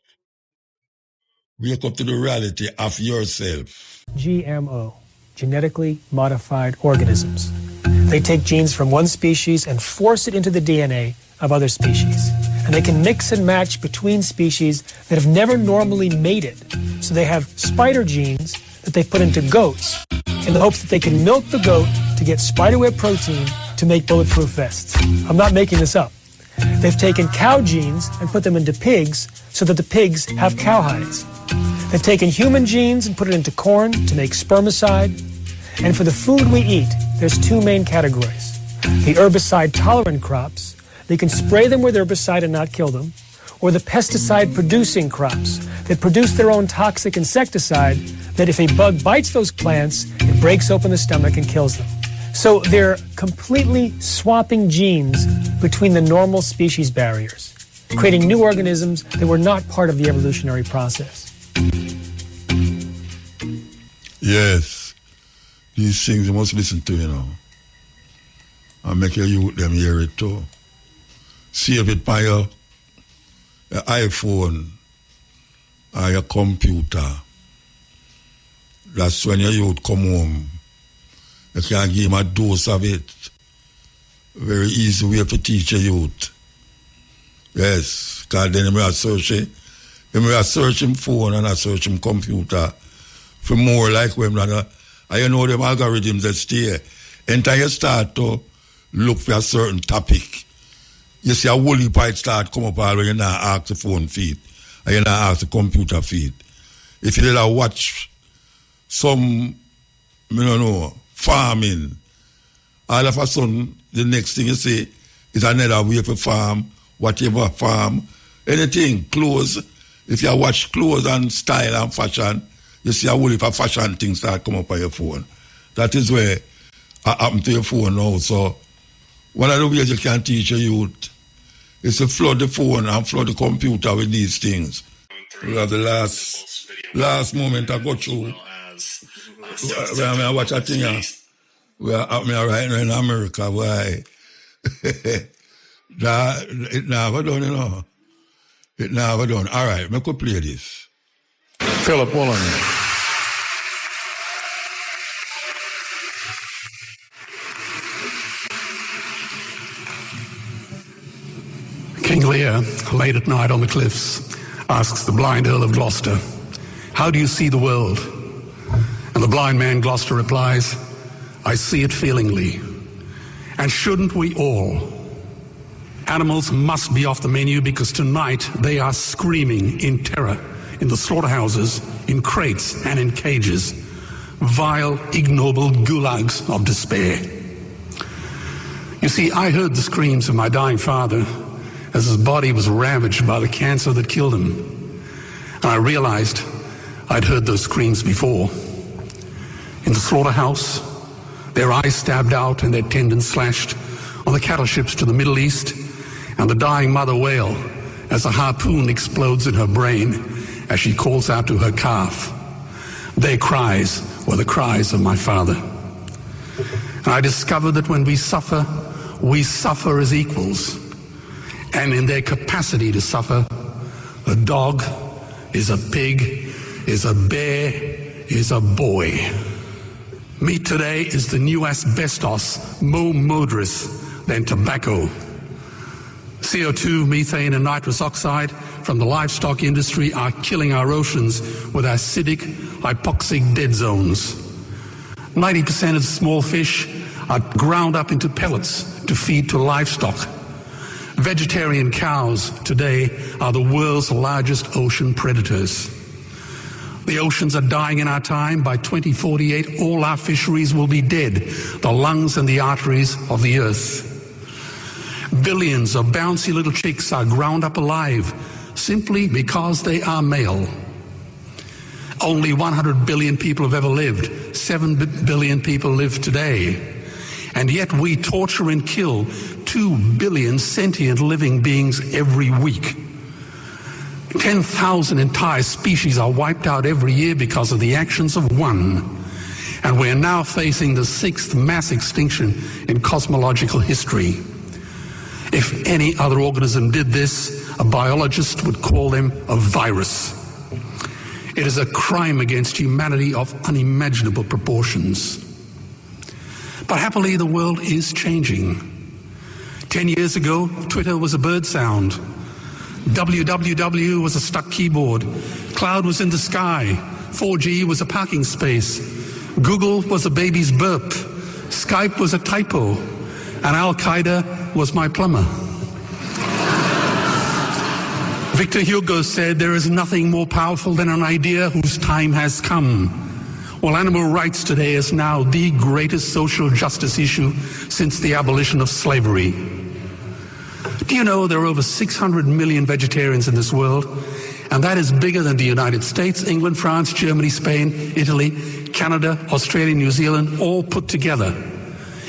Wake up to the reality of yourself. GMO, genetically modified organisms. They take genes from one species and force it into the DNA of other species. And they can mix and match between species that have never normally mated. So they have spider genes that they put into goats in the hopes that they can milk the goat to get spiderweb protein to make bulletproof vests. I'm not making this up. They've taken cow genes and put them into pigs so that the pigs have cowhides. They've taken human genes and put it into corn to make spermicide. And for the food we eat, there's two main categories. The herbicide-tolerant crops, they can spray them with herbicide and not kill them, or the pesticide-producing crops that produce their own toxic insecticide that if a bug bites those plants, it breaks open the stomach and kills them. So they're completely swapping genes between the normal species barriers, creating new organisms that were not part of the evolutionary process. Yes. These things you must listen to, you know. And make your youth them hear it too. Save it by your iPhone or your computer. That's when your youth come home. You can give him a dose of it. Very easy way to teach a youth. Yes, because then you may search him phone and search him computer for more like when and you know them algorithms that stay. Until you start to look for a certain topic. You see a whole heap of it start come up all when you not ask the phone feed and you not ask the computer feed. If you did a watch some, I don't know, farming, all of a sudden, the next thing you say is another way for farm, whatever farm, anything, clothes. If you watch clothes and style and fashion, you see a whole heap of fashion things start come up on your phone. That is where it happen to your phone now. So one of the ways you can teach your youth is to flood the phone and flood the computer with these things. We have the last moment I go through where I watch a thing where I'm right now in America why it never done, you know. It never done. All right, I could play this. Philip Woolen. King Lear, late at night on the cliffs, asks the blind Earl of Gloucester, "How do you see the world?" And the blind man Gloucester replies, "I see it feelingly. And shouldn't we all? Animals must be off the menu because tonight they are screaming in terror in the slaughterhouses, in crates and in cages, vile, ignoble gulags of despair." You see, I heard the screams of my dying father as his body was ravaged by the cancer that killed him. And I realized I'd heard those screams before. In the slaughterhouse, their eyes stabbed out and their tendons slashed, on the cattle ships to the Middle East, and the dying mother wail as a harpoon explodes in her brain as she calls out to her calf. Their cries were the cries of my father. And I discovered that when we suffer as equals. And in their capacity to suffer, a dog is a pig, is a bear, is a boy. Meat today is the new asbestos, more murderous than tobacco. CO2, methane and nitrous oxide from the livestock industry are killing our oceans with acidic, hypoxic dead zones. 90% of small fish are ground up into pellets to feed to livestock. Vegetarian cows today are the world's largest ocean predators. The oceans are dying in our time. By 2048, all our fisheries will be dead, the lungs and the arteries of the earth. Billions of bouncy little chicks are ground up alive simply because they are male. Only 100 billion people have ever lived. 7 billion people live today. And yet we torture and kill 2 billion sentient living beings every week. 10,000 entire species are wiped out every year because of the actions of one. And we're now facing the 6th mass extinction in cosmological history. If any other organism did this, a biologist would call them a virus. It is a crime against humanity of unimaginable proportions. But happily, the world is changing. 10 years ago, Twitter was a bird sound. www was a stuck keyboard. Cloud was in the sky. 4G was a parking space. Google was a baby's burp. Skype was a typo. And Al-Qaeda was my plumber. Victor Hugo said, "There is nothing more powerful than an idea whose time has come." Well, animal rights today is now the greatest social justice issue since the abolition of slavery. Do you know there are over 600 million vegetarians in this world? And that is bigger than the United States, England, France, Germany, Spain, Italy, Canada, Australia, New Zealand, all put together.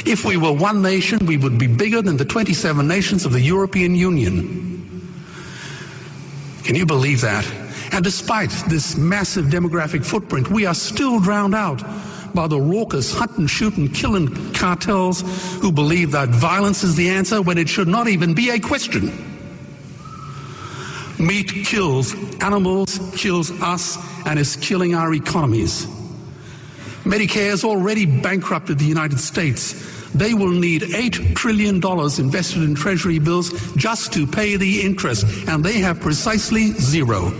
If we were one nation, we would be bigger than the 27 nations of the European Union. Can you believe that? And despite this massive demographic footprint, we are still drowned out by the raucous hunting, shooting, killing cartels who believe that violence is the answer when it should not even be a question. Meat kills animals, kills us, and is killing our economies. Medicare has already bankrupted the United States. They will need $8 trillion invested in treasury bills just to pay the interest, and they have precisely zero.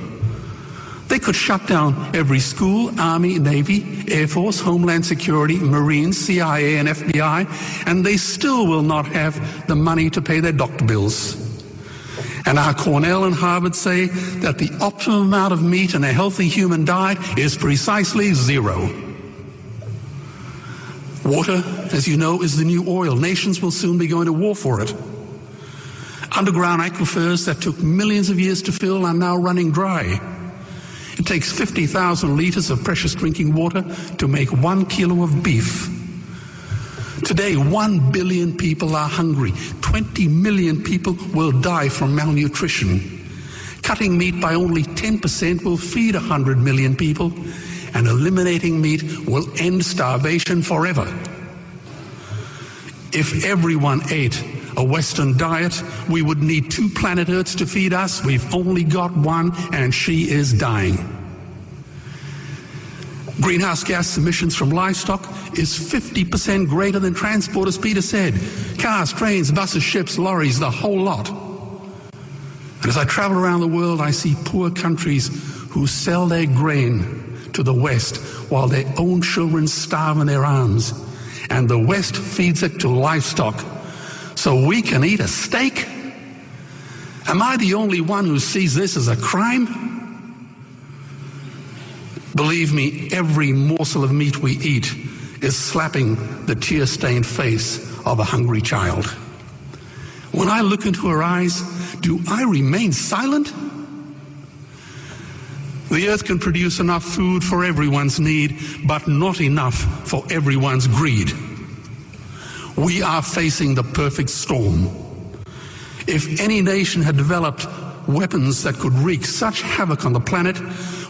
They could shut down every school, Army, Navy, Air Force, Homeland Security, Marines, CIA, and FBI, and they still will not have the money to pay their doctor bills. And our Cornell and Harvard say that the optimum amount of meat in a healthy human diet is precisely zero. Water, as you know, is the new oil. Nations will soon be going to war for it. Underground aquifers that took millions of years to fill are now running dry. It takes 50,000 liters of precious drinking water to make 1 kilo of beef. Today, 1 billion people are hungry. 20 million people will die from malnutrition. Cutting meat by only 10% will feed 100 million people, and eliminating meat will end starvation forever. If everyone ate a Western diet, we would need 2 planet Earths to feed us. We've only got one, and she is dying. Greenhouse gas emissions from livestock is 50% greater than transport, as Peter said. Cars, trains, buses, ships, lorries, the whole lot. And as I travel around the world, I see poor countries who sell their grain to the West while their own children starve in their arms. And the West feeds it to livestock so we can eat a steak? Am I the only one who sees this as a crime? Believe me, every morsel of meat we eat is slapping the tear-stained face of a hungry child. When I look into her eyes, do I remain silent? The earth can produce enough food for everyone's need, but not enough for everyone's greed. We are facing the perfect storm. If any nation had developed weapons that could wreak such havoc on the planet,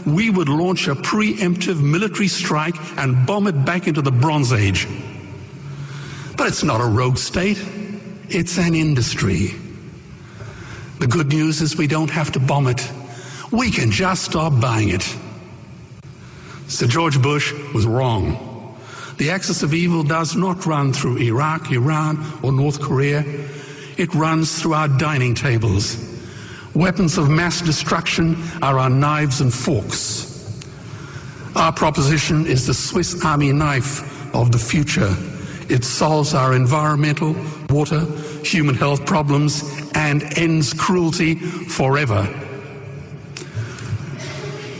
we would launch a preemptive military strike and bomb it back into the Bronze Age. But it's not a rogue state, it's an industry. The good news is we don't have to bomb it. We can just stop buying it. Sir George Bush was wrong. The axis of evil does not run through Iraq, Iran, or North Korea. It runs through our dining tables. Weapons of mass destruction are our knives and forks. Our proposition is the Swiss Army knife of the future. It solves our environmental, water, human health problems and ends cruelty forever.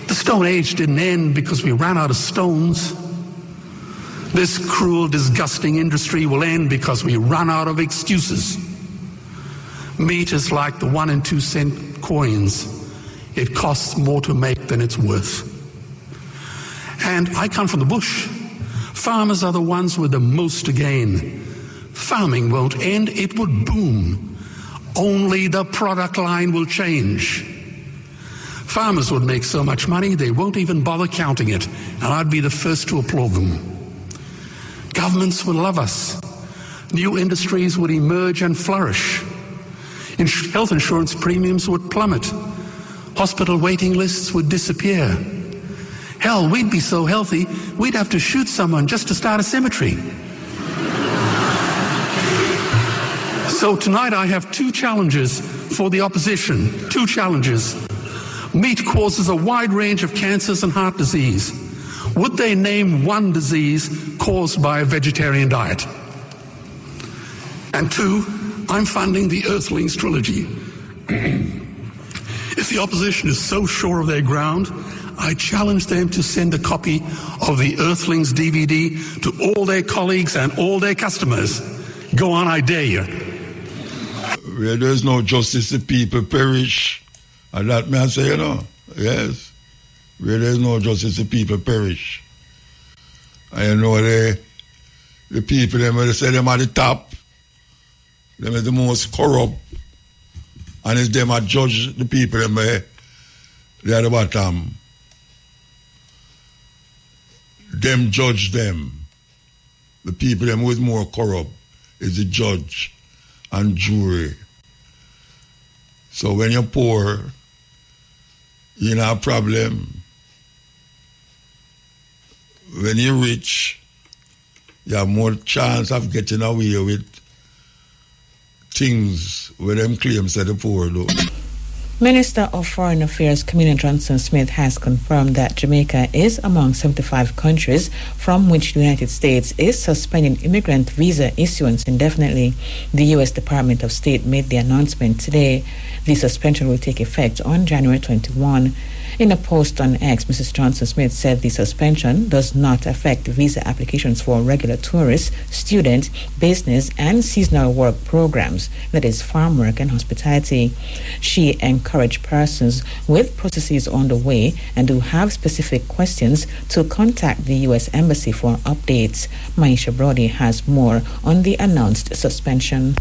The Stone Age didn't end because we ran out of stones. This cruel, disgusting industry will end because we run out of excuses. Meat is like the 1 and 2 cent coins. It costs more to make than it's worth. And I come from the bush. Farmers are the ones with the most to gain. Farming won't end, it would boom. Only the product line will change. Farmers would make so much money they won't even bother counting it, and I'd be the first to applaud them. Governments would love us. New industries would emerge and flourish. Health insurance premiums would plummet. Hospital waiting lists would disappear. Hell, we'd be so healthy, we'd have to shoot someone just to start a cemetery. So tonight I have 2 challenges for the opposition. 2 challenges. Meat causes a wide range of cancers and heart disease. Would they name one disease caused by a vegetarian diet? And 2, I'm funding the Earthlings trilogy. If the opposition is so sure of their ground, I challenge them to send a copy of the Earthlings DVD to all their colleagues and all their customers. Go on, I dare you. Where there's no justice, the people perish. And that man say, you know, yes. Where there's no justice, the people perish. And you know, the people, them, they say them at the top, them are the most corrupt. And it's them that judge the people, them, they are the bottom. Them judge them. The people, them who is more corrupt is the judge and jury. So when you're poor, you know a problem. When you're rich, you have more chance of getting away with things where them claims that the poor do. Minister of Foreign Affairs Camilla Johnson-Smith has confirmed that Jamaica is among 75 countries from which the United States is suspending immigrant visa issuance indefinitely. The U.S. Department of State made the announcement today. The suspension will take effect on January 21. In a post on X, Mrs. Johnson-Smith said the suspension does not affect visa applications for regular tourists, students, business, and seasonal work programs, that is, farm work and hospitality. She encouraged persons with processes on the way and who have specific questions to contact the U.S. Embassy for updates. Maisha Brody has more on the announced suspension.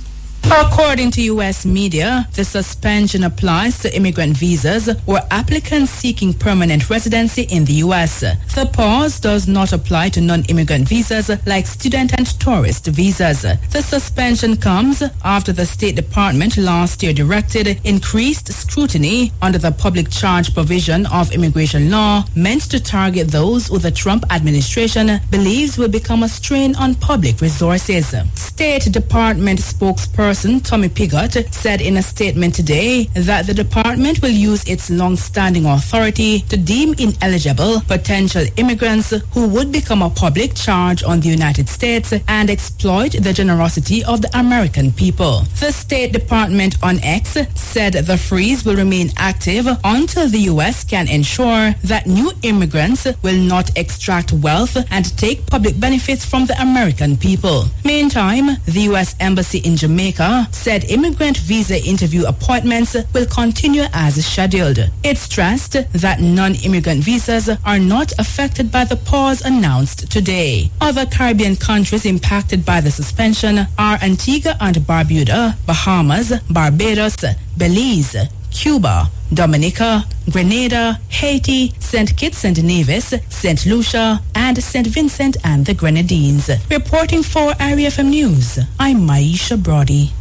According to U.S. media, the suspension applies to immigrant visas or applicants seeking permanent residency in the U.S. The pause does not apply to non-immigrant visas like student and tourist visas. The suspension comes after the State Department last year directed increased scrutiny under the public charge provision of immigration law meant to target those who the Trump administration believes will become a strain on public resources. State Department spokesperson Tommy Pigott said in a statement today that the department will use its long-standing authority to deem ineligible potential immigrants who would become a public charge on the United States and exploit the generosity of the American people. The State Department on X said the freeze will remain active until the U.S. can ensure that new immigrants will not extract wealth and take public benefits from the American people. Meantime, the U.S. Embassy in Jamaica said immigrant visa interview appointments will continue as scheduled. It stressed that non-immigrant visas are not affected by the pause announced today. Other Caribbean countries impacted by the suspension are Antigua and Barbuda, Bahamas, Barbados, Belize, Cuba, Dominica, Grenada, Haiti, St. Kitts and Nevis, St. Lucia, and St. Vincent and the Grenadines. Reporting for IRFM News, I'm Maisha Brody.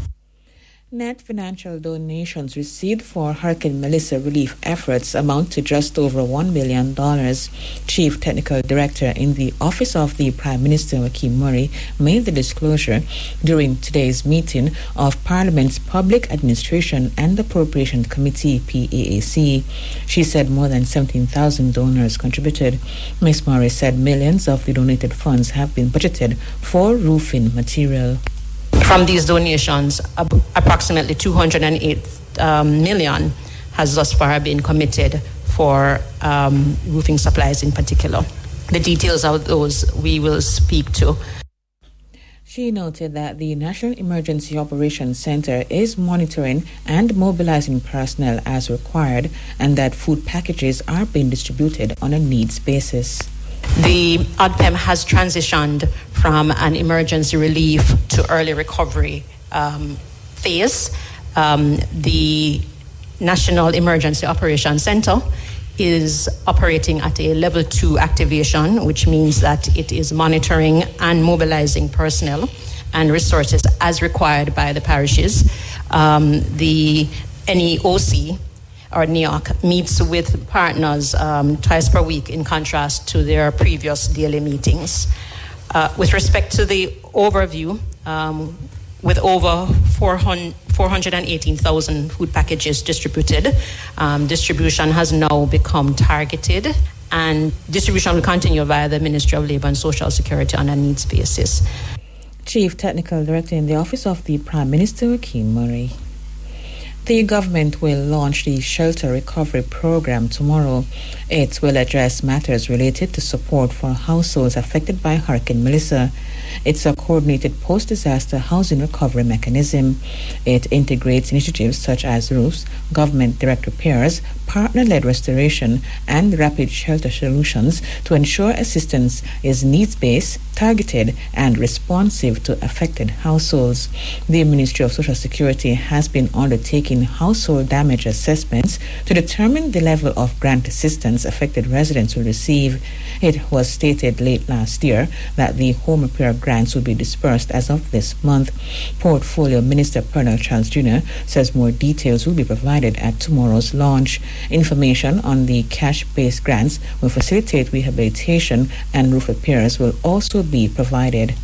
Net financial donations received for Hurricane Melissa relief efforts amount to just over $1 million. Chief Technical Director in the Office of the Prime Minister, Joaquin Murray, made the disclosure during today's meeting of Parliament's Public Administration and Appropriation Committee, PAAC. She said more than 17,000 donors contributed. Ms. Murray said millions of the donated funds have been budgeted for roofing material. From these donations, approximately 208 million has thus far been committed for roofing supplies in particular. The details of those we will speak to. She noted that the National Emergency Operations Center is monitoring and mobilizing personnel as required and that food packages are being distributed on a needs basis. The ODPEM has transitioned from an emergency relief to early recovery phase. The National Emergency Operations Center is operating at a level 2 activation, which means that it is monitoring and mobilizing personnel and resources as required by the parishes. The NEOC or NEOC meets with partners twice per week in contrast to their previous daily meetings. With respect to the overview, with over 418,000 food packages distributed, distribution has now become targeted, and distribution will continue via the Ministry of Labour and Social Security on a needs basis. Chief Technical Director in the Office of the Prime Minister, Joaquin Murray. The government will launch the Shelter Recovery Program tomorrow. It will address matters related to support for households affected by Hurricane Melissa. It's a coordinated post-disaster housing recovery mechanism. It integrates initiatives such as roofs, government direct repairs, partner-led restoration, and rapid shelter solutions to ensure assistance is needs-based, targeted, and responsive to affected households. The Ministry of Social Security has been undertaking household damage assessments to determine the level of grant assistance affected residents will receive. It was stated late last year that the home repair grants will be dispersed as of this month. Portfolio Minister Pernell Charles Jr. says more details will be provided at tomorrow's launch. Information on the cash-based grants will facilitate rehabilitation and roof repairs will also be provided.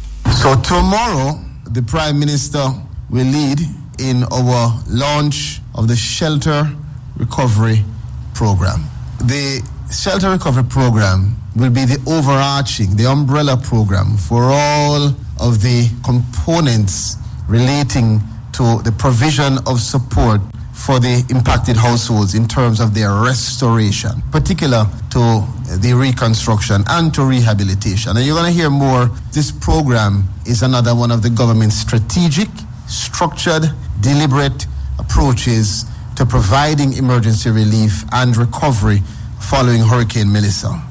So tomorrow, the Prime Minister will lead in our launch of the Shelter Recovery Program. The Shelter Recovery Program will be the overarching, the umbrella program for all of the components relating to the provision of support for the impacted households in terms of their restoration, particular to the reconstruction and to rehabilitation. And you're going to hear more. This program is another one of the government's strategic, structured, deliberate approaches to providing emergency relief and recovery following Hurricane Melissa.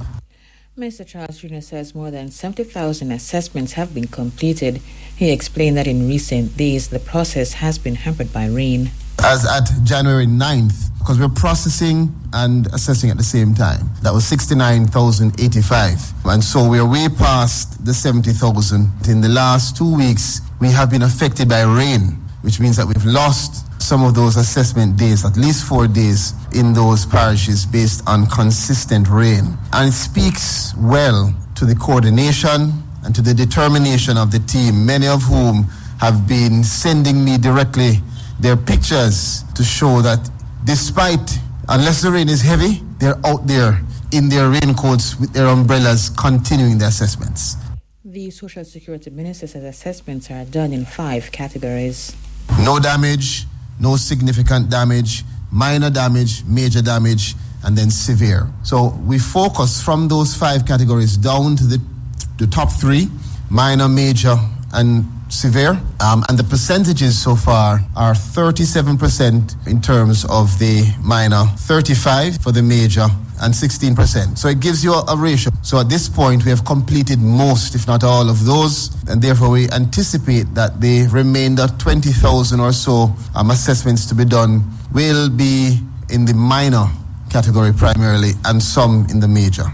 Mr. Charles Jr. says more than 70,000 assessments have been completed. He explained that in recent days the process has been hampered by rain. As at January 9th, because we're processing and assessing at the same time, that was 69,085. And so we're way past the 70,000. In the last 2 weeks, we have been affected by rain, which means that we've lost some of those assessment days, at least 4 days in those parishes based on consistent rain. And it speaks well to the coordination and to the determination of the team, many of whom have been sending me directly their pictures to show that despite, unless the rain is heavy, they're out there in their raincoats with their umbrellas continuing the assessments. The Social Security Minister says assessments are done in 5 categories. No damage, no significant damage, minor damage, major damage, and then severe. So we focus from those 5 categories down to the top 3, minor, major, and severe. And the percentages so far are 37% in terms of the minor, 35% for the major, and 16%. So it gives you a ratio. So at this point, we have completed most, if not all of those, and therefore we anticipate that the remainder 20,000 or so assessments to be done will be in the minor category primarily, and some in the major.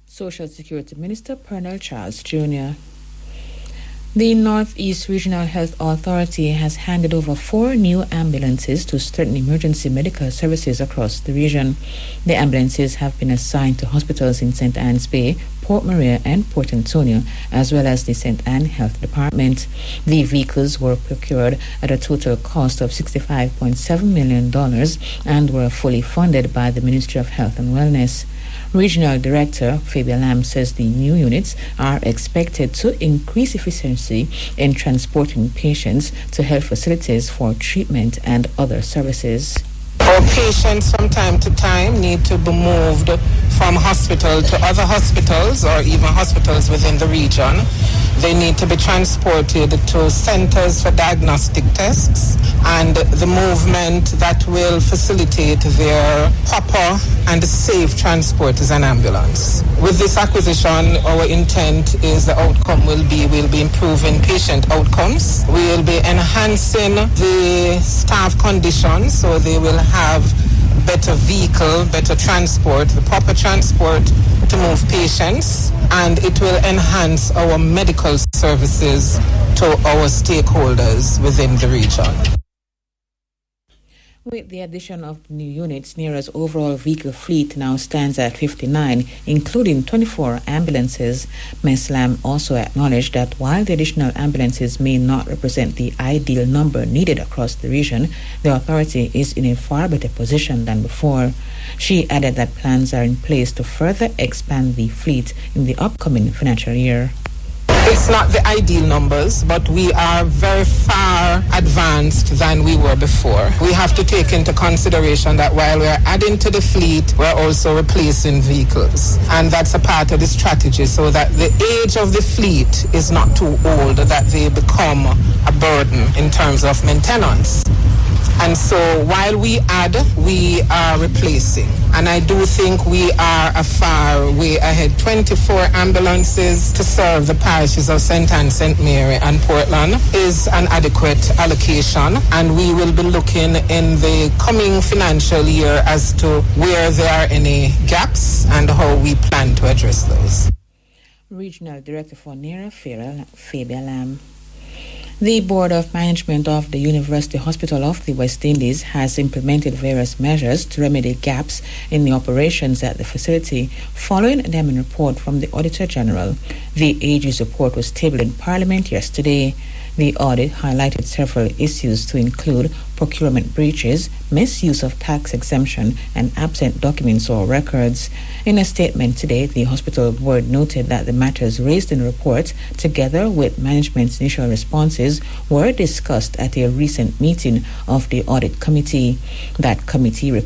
Social Security Minister Pernell Charles Jr. The Northeast Regional Health Authority has handed over 4 new ambulances to certain emergency medical services across the region. The ambulances have been assigned to hospitals in St. Anne's Bay, Port Maria and Port Antonio, as well as the St. Anne Health Department. The vehicles were procured at a total cost of $65.7 million and were fully funded by the Ministry of Health and Wellness. Regional Director Fabian Lamb says the new units are expected to increase efficiency in transporting patients to health facilities for treatment and other services. Our patients from time to time need to be moved from hospital to other hospitals or even hospitals within the region. They need to be transported to centers for diagnostic tests, and the movement that will facilitate their proper and safe transport is an ambulance. With this acquisition, our intent is the outcome will be improving patient outcomes. We will be enhancing the staff conditions so they will have better vehicle, better transport, the proper transport to move patients, and it will enhance our medical services to our stakeholders within the region. With the addition of the new units, NERA's overall vehicle fleet now stands at 59, including 24 ambulances. Ms. Lamb also acknowledged that while the additional ambulances may not represent the ideal number needed across the region, the authority is in a far better position than before. She added that plans are in place to further expand the fleet in the upcoming financial year. It's not the ideal numbers, but we are very far advanced than we were before. We have to take into consideration that while we're adding to the fleet, we're also replacing vehicles. And that's a part of the strategy so that the age of the fleet is not too old, that they become a burden in terms of maintenance. And so while we add, we are replacing. And I do think we are a far way ahead. 24 ambulances to serve the parishes of St. Anne, St. Mary and Portland is an adequate allocation. And we will be looking in the coming financial year as to where there are any gaps and how we plan to address those. Regional Director for NERA, Fabian Lamb. The Board of Management of the University Hospital of the West Indies has implemented various measures to remedy gaps in the operations at the facility following an report from the Auditor General. The AG's report was tabled in Parliament yesterday. The audit highlighted several issues to include procurement breaches, misuse of tax exemption, and absent documents or records. In a statement today, the hospital board noted that the matters raised in the report, together with management's initial responses, were discussed at a recent meeting of the audit committee. That committee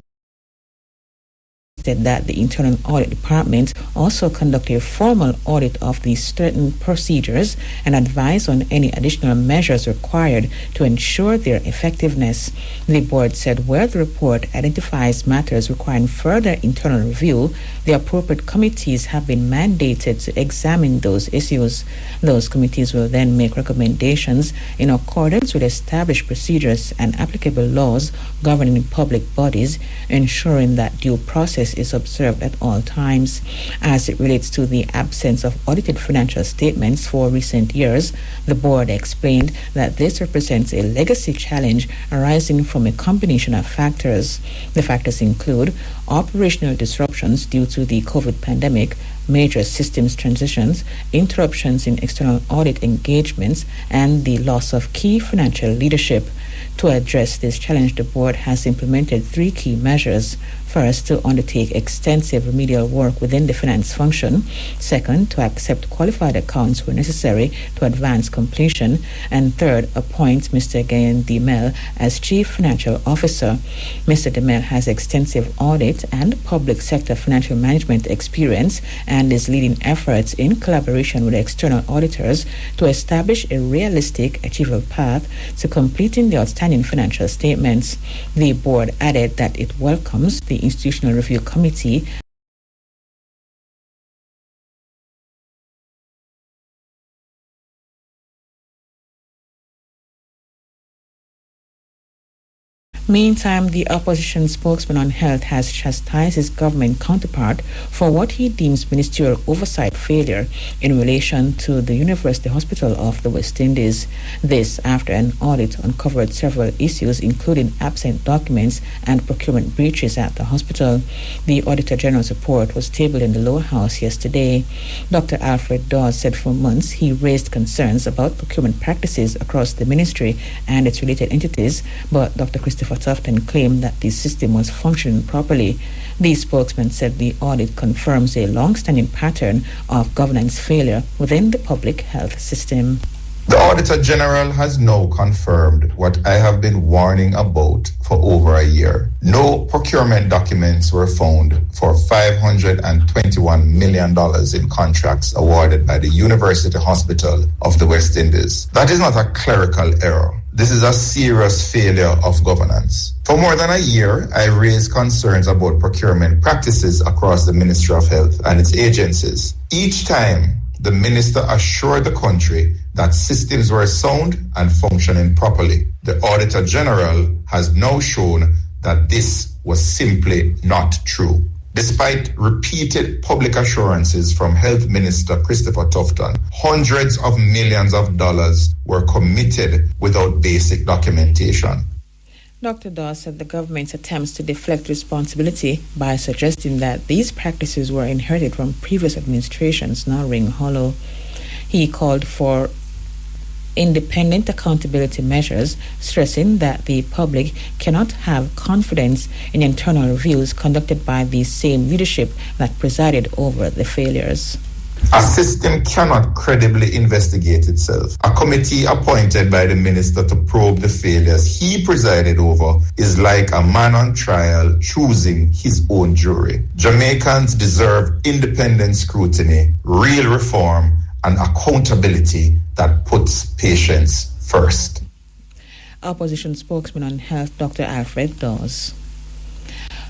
said that the Internal Audit Department also conducted a formal audit of the certain procedures and advised on any additional measures required to ensure their effectiveness. The board said where the report identifies matters requiring further internal review, the appropriate committees have been mandated to examine those issues. Those committees will then make recommendations in accordance with established procedures and applicable laws governing public bodies, ensuring that due process is observed at all times. As it relates to the absence of audited financial statements for recent years, the board explained that this represents a legacy challenge arising from a combination of factors. The factors include operational disruptions due to the COVID pandemic, major systems transitions, interruptions in external audit engagements, and the loss of key financial leadership. To address this challenge, the board has implemented 3 key measures. First, to undertake extensive remedial work within the finance function. Second, to accept qualified accounts where necessary to advance completion. And third, appoint Mr. Gayen Demel as Chief Financial Officer. Mr. Demel has extensive audit and public sector financial management experience and is leading efforts in collaboration with external auditors to establish a realistic, achievable path to completing the outstanding financial statements. The board added that it welcomes the Institutional Review Committee Meantime, the opposition spokesman on health has chastised his government counterpart for what he deems ministerial oversight failure in relation to the University Hospital of the West Indies. This after an audit uncovered several issues, including absent documents and procurement breaches at the hospital. The Auditor General's report was tabled in the lower house yesterday. Dr. Alfred Dawes said for months he raised concerns about procurement practices across the ministry and its related entities, but Dr. Christopher Tufton claimed that the system was functioning properly. The spokesman said the audit confirms a long-standing pattern of governance failure within the public health system. The Auditor General has now confirmed what I have been warning about for over a year. No procurement documents were found for $521 million in contracts awarded by the University Hospital of the West Indies. That is not a clerical error. This is a serious failure of governance. For more than a year, I raised concerns about procurement practices across the Ministry of Health and its agencies. Each time, the minister assured the country that systems were sound and functioning properly. The Auditor General has now shown that this was simply not true. Despite repeated public assurances from Health Minister Christopher Tufton, hundreds of millions of dollars were committed without basic documentation. Dr. Dawes said the government's attempts to deflect responsibility by suggesting that these practices were inherited from previous administrations now ring hollow. He called for independent accountability measures, stressing that the public cannot have confidence in internal reviews conducted by the same leadership that presided over the failures. A system cannot credibly investigate itself. A committee appointed by the minister to probe the failures he presided over is like a man on trial choosing his own jury. Jamaicans deserve independent scrutiny, real reform, and accountability that puts patients first. Opposition spokesman on health, Dr. Alfred Dawes.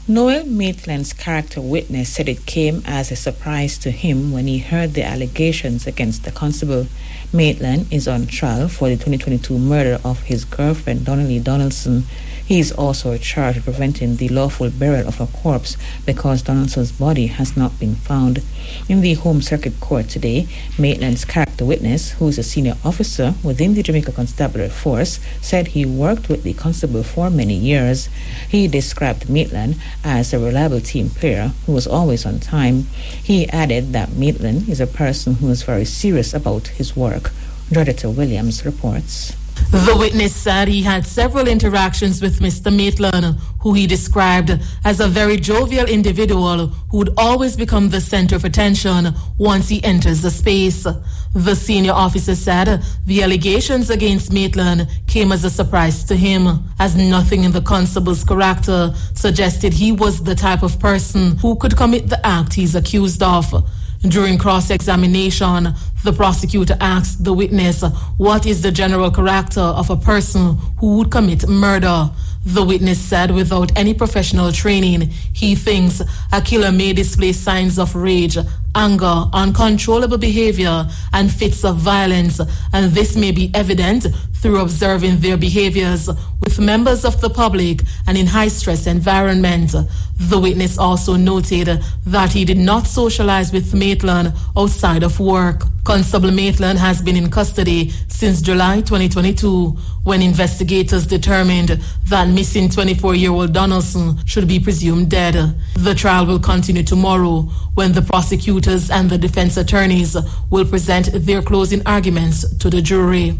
Noel Maitland's character witness said it came as a surprise to him when he heard the allegations against the constable. Maitland is on trial for the 2022 murder of his girlfriend, Donnelly Donaldson. He is also charged with preventing the lawful burial of a corpse because Donaldson's body has not been found. In the Home Circuit Court today, Maitland's character witness, who is a senior officer within the Jamaica Constabulary Force, said he worked with the constable for many years. He described Maitland as a reliable team player who was always on time. He added that Maitland is a person who is very serious about his work. Jodetta Williams reports. The witness said he had several interactions with Mr. Maitland, who he described as a very jovial individual who would always become the center of attention once he enters the space. The senior officer said the allegations against Maitland came as a surprise to him, as nothing in the constable's character suggested he was the type of person who could commit the act he's accused of. During cross-examination, the prosecutor asked the witness what is the general character of a person who would commit murder. The witness said without any professional training, he thinks a killer may display signs of rage, anger, uncontrollable behavior, and fits of violence, and this may be evident through observing their behaviors with members of the public and in high-stress environment. The witness also noted that he did not socialize with Maitland outside of work. Constable Maitland has been in custody since July 2022, when investigators determined that missing 24-year-old Donaldson should be presumed dead. The trial will continue tomorrow, when the prosecutors and the defense attorneys will present their closing arguments to the jury.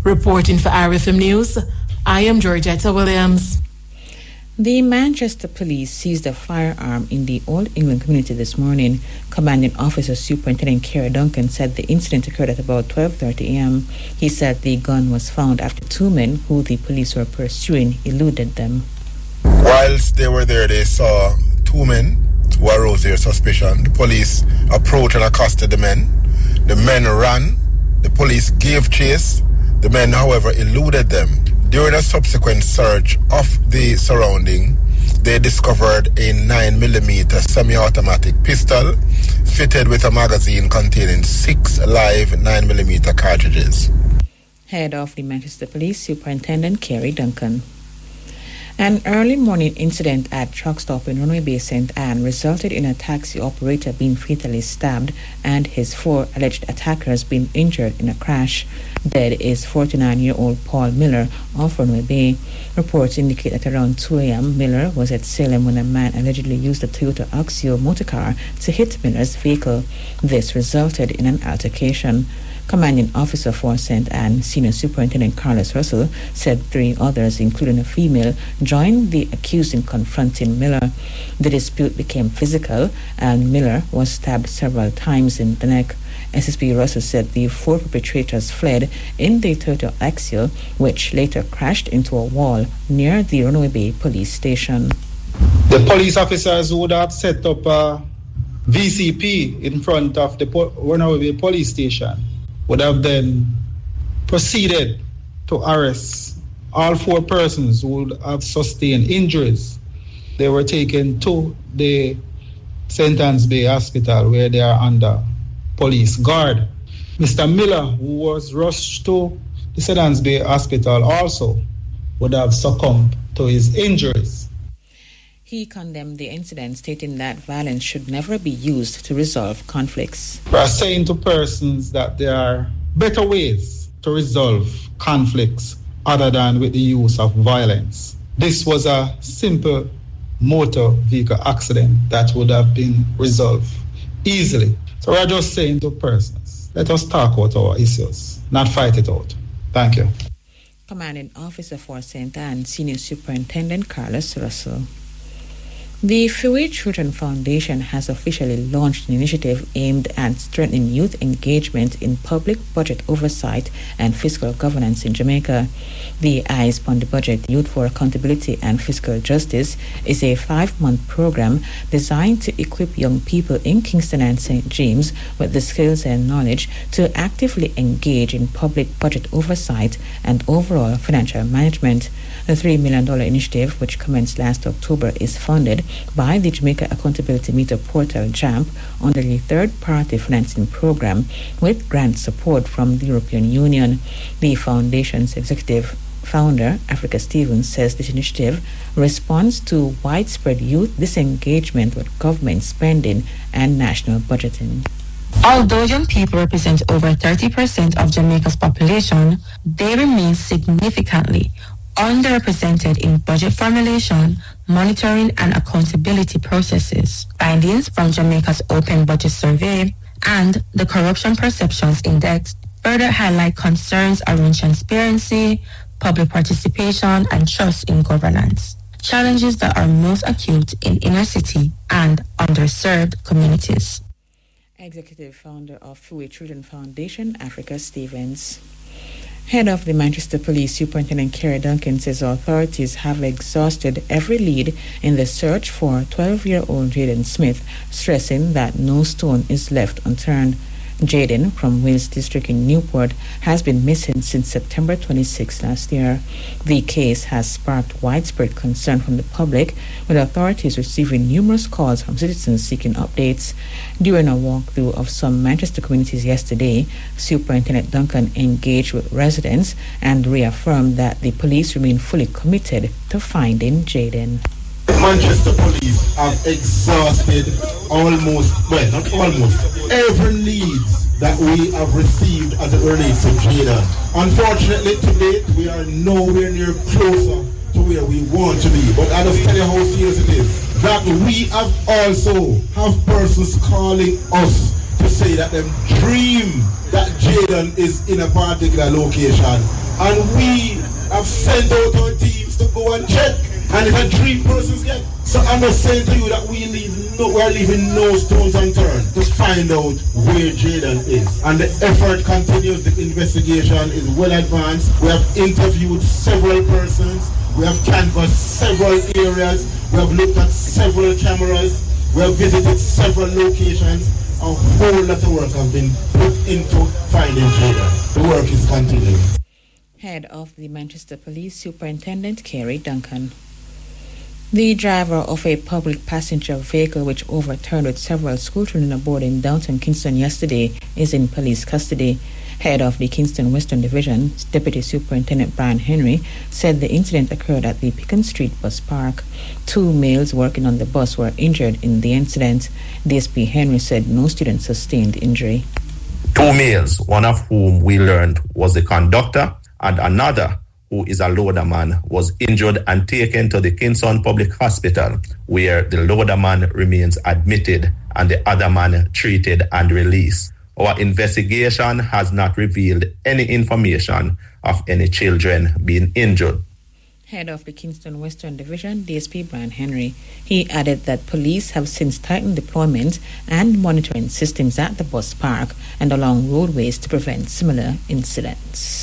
Reporting for RFM News, I am Georgetta Williams. The Manchester Police seized a firearm in the Old England community this morning. Commanding Officer Superintendent Kerry Duncan said the incident occurred at about 12:30 a.m. He said the gun was found after two men who the police were pursuing eluded them. Whilst they were there, they saw two men who aroused their suspicion. The police approached and accosted the men. The men ran. The police gave chase. The men, however, eluded them. During a subsequent search of the surrounding, they discovered a 9mm semi-automatic pistol fitted with a magazine containing 6 live 9mm cartridges. Head of the Manchester Police, Superintendent Kerry Duncan. An early morning incident at truck stop in Runway Bay St. Anne resulted in a taxi operator being fatally stabbed and his 4 alleged attackers being injured in a crash. Dead is 49-year-old Paul Miller of Runway Bay. Reports indicate that around 2 a.m. Miller was at Salem when a man allegedly used a Toyota Axio motorcar to hit Miller's vehicle. This resulted in an altercation. Commanding Officer for St. Anne, Senior Superintendent Carlos Russell, said 3 others, including a female, joined the accused in confronting Miller. The dispute became physical and Miller was stabbed several times in the neck. SSP Russell said the 4 perpetrators fled in the Toyota Axio, which later crashed into a wall near the Runaway Bay police station. The police officers would have set up a VCP in front of the Runaway Bay police station would have then proceeded to arrest all 4 persons who would have sustained injuries. They were taken to the St. Anne's Bay Hospital where they are under police guard. Mr. Miller, who was rushed to the St. Anne's Bay Hospital, also would have succumbed to his injuries. He condemned the incident, stating that violence should never be used to resolve conflicts. We are saying to persons that there are better ways to resolve conflicts other than with the use of violence. This was a simple motor vehicle accident that would have been resolved easily. So we are just saying to persons, let us talk about our issues, not fight it out. Thank you. Commanding Officer for St. Anne, Senior Superintendent Carlos Russell. The Free Children Foundation has officially launched an initiative aimed at strengthening youth engagement in public budget oversight and fiscal governance in Jamaica. The Eyes on the Budget Youth for Accountability and Fiscal Justice is a 5-month program designed to equip young people in Kingston and St. James with the skills and knowledge to actively engage in public budget oversight and overall financial management. The $3 million initiative, which commenced last October, is funded by the Jamaica Accountability Meter Portal JAMP under the third-party financing program with grant support from the European Union. The foundation's executive founder, Africa Stevens, says this initiative responds to widespread youth disengagement with government spending and national budgeting. Although young people represent over 30% of Jamaica's population, they remain significantly underrepresented in budget formulation, monitoring, and accountability processes. Findings from Jamaica's Open Budget Survey and the Corruption Perceptions Index further highlight concerns around transparency, public participation, and trust in governance, challenges that are most acute in inner city and underserved communities. Executive founder of Free Children Foundation, Africa Stevens. Head of the Manchester Police, Superintendent Kerry Duncan, says authorities have exhausted every lead in the search for 12-year-old Jaden Smith, stressing that no stone is left unturned. Jaden, from Wales District in Newport, has been missing since September 26 last year. The case has sparked widespread concern from the public, with authorities receiving numerous calls from citizens seeking updates. During a walkthrough of some Manchester communities yesterday, Superintendent Duncan engaged with residents and reaffirmed that the police remain fully committed to finding Jaden. Manchester Police have exhausted every lead that we have received as it relates to Jaden. Unfortunately, to date, we are nowhere near closer to where we want to be. But I'll just tell you how serious it is. That we have also have persons calling us to say that they dream that Jaden is in a particular location. And we have sent out our teams to go and check. And if a dream persons get. So I'm just saying to you that we're leaving no stones unturned to find out where Jaden is. And the effort continues. The investigation is well advanced. We have interviewed several persons. We have canvassed several areas. We have looked at several cameras. We have visited several locations. A whole lot of work has been put into finding Jaden. The work is continuing. Head of the Manchester Police, Superintendent Kerry Duncan. The driver of a public passenger vehicle which overturned with several schoolchildren aboard in downtown Kingston yesterday is in police custody. Head of the Kingston Western Division, Deputy Superintendent Brian Henry, said the incident occurred at the Pickens Street bus park. 2 males working on the bus were injured in the incident. DSP Henry said no student sustained injury. 2 males, one of whom we learned was the conductor, and another, who is a loaderman, was injured and taken to the Kingston Public Hospital, where the loaderman remains admitted and the other man treated and released. Our investigation has not revealed any information of any children being injured. Head of the Kingston Western Division, DSP Brian Henry, he added that police have since tightened deployment and monitoring systems at the bus park and along roadways to prevent similar incidents.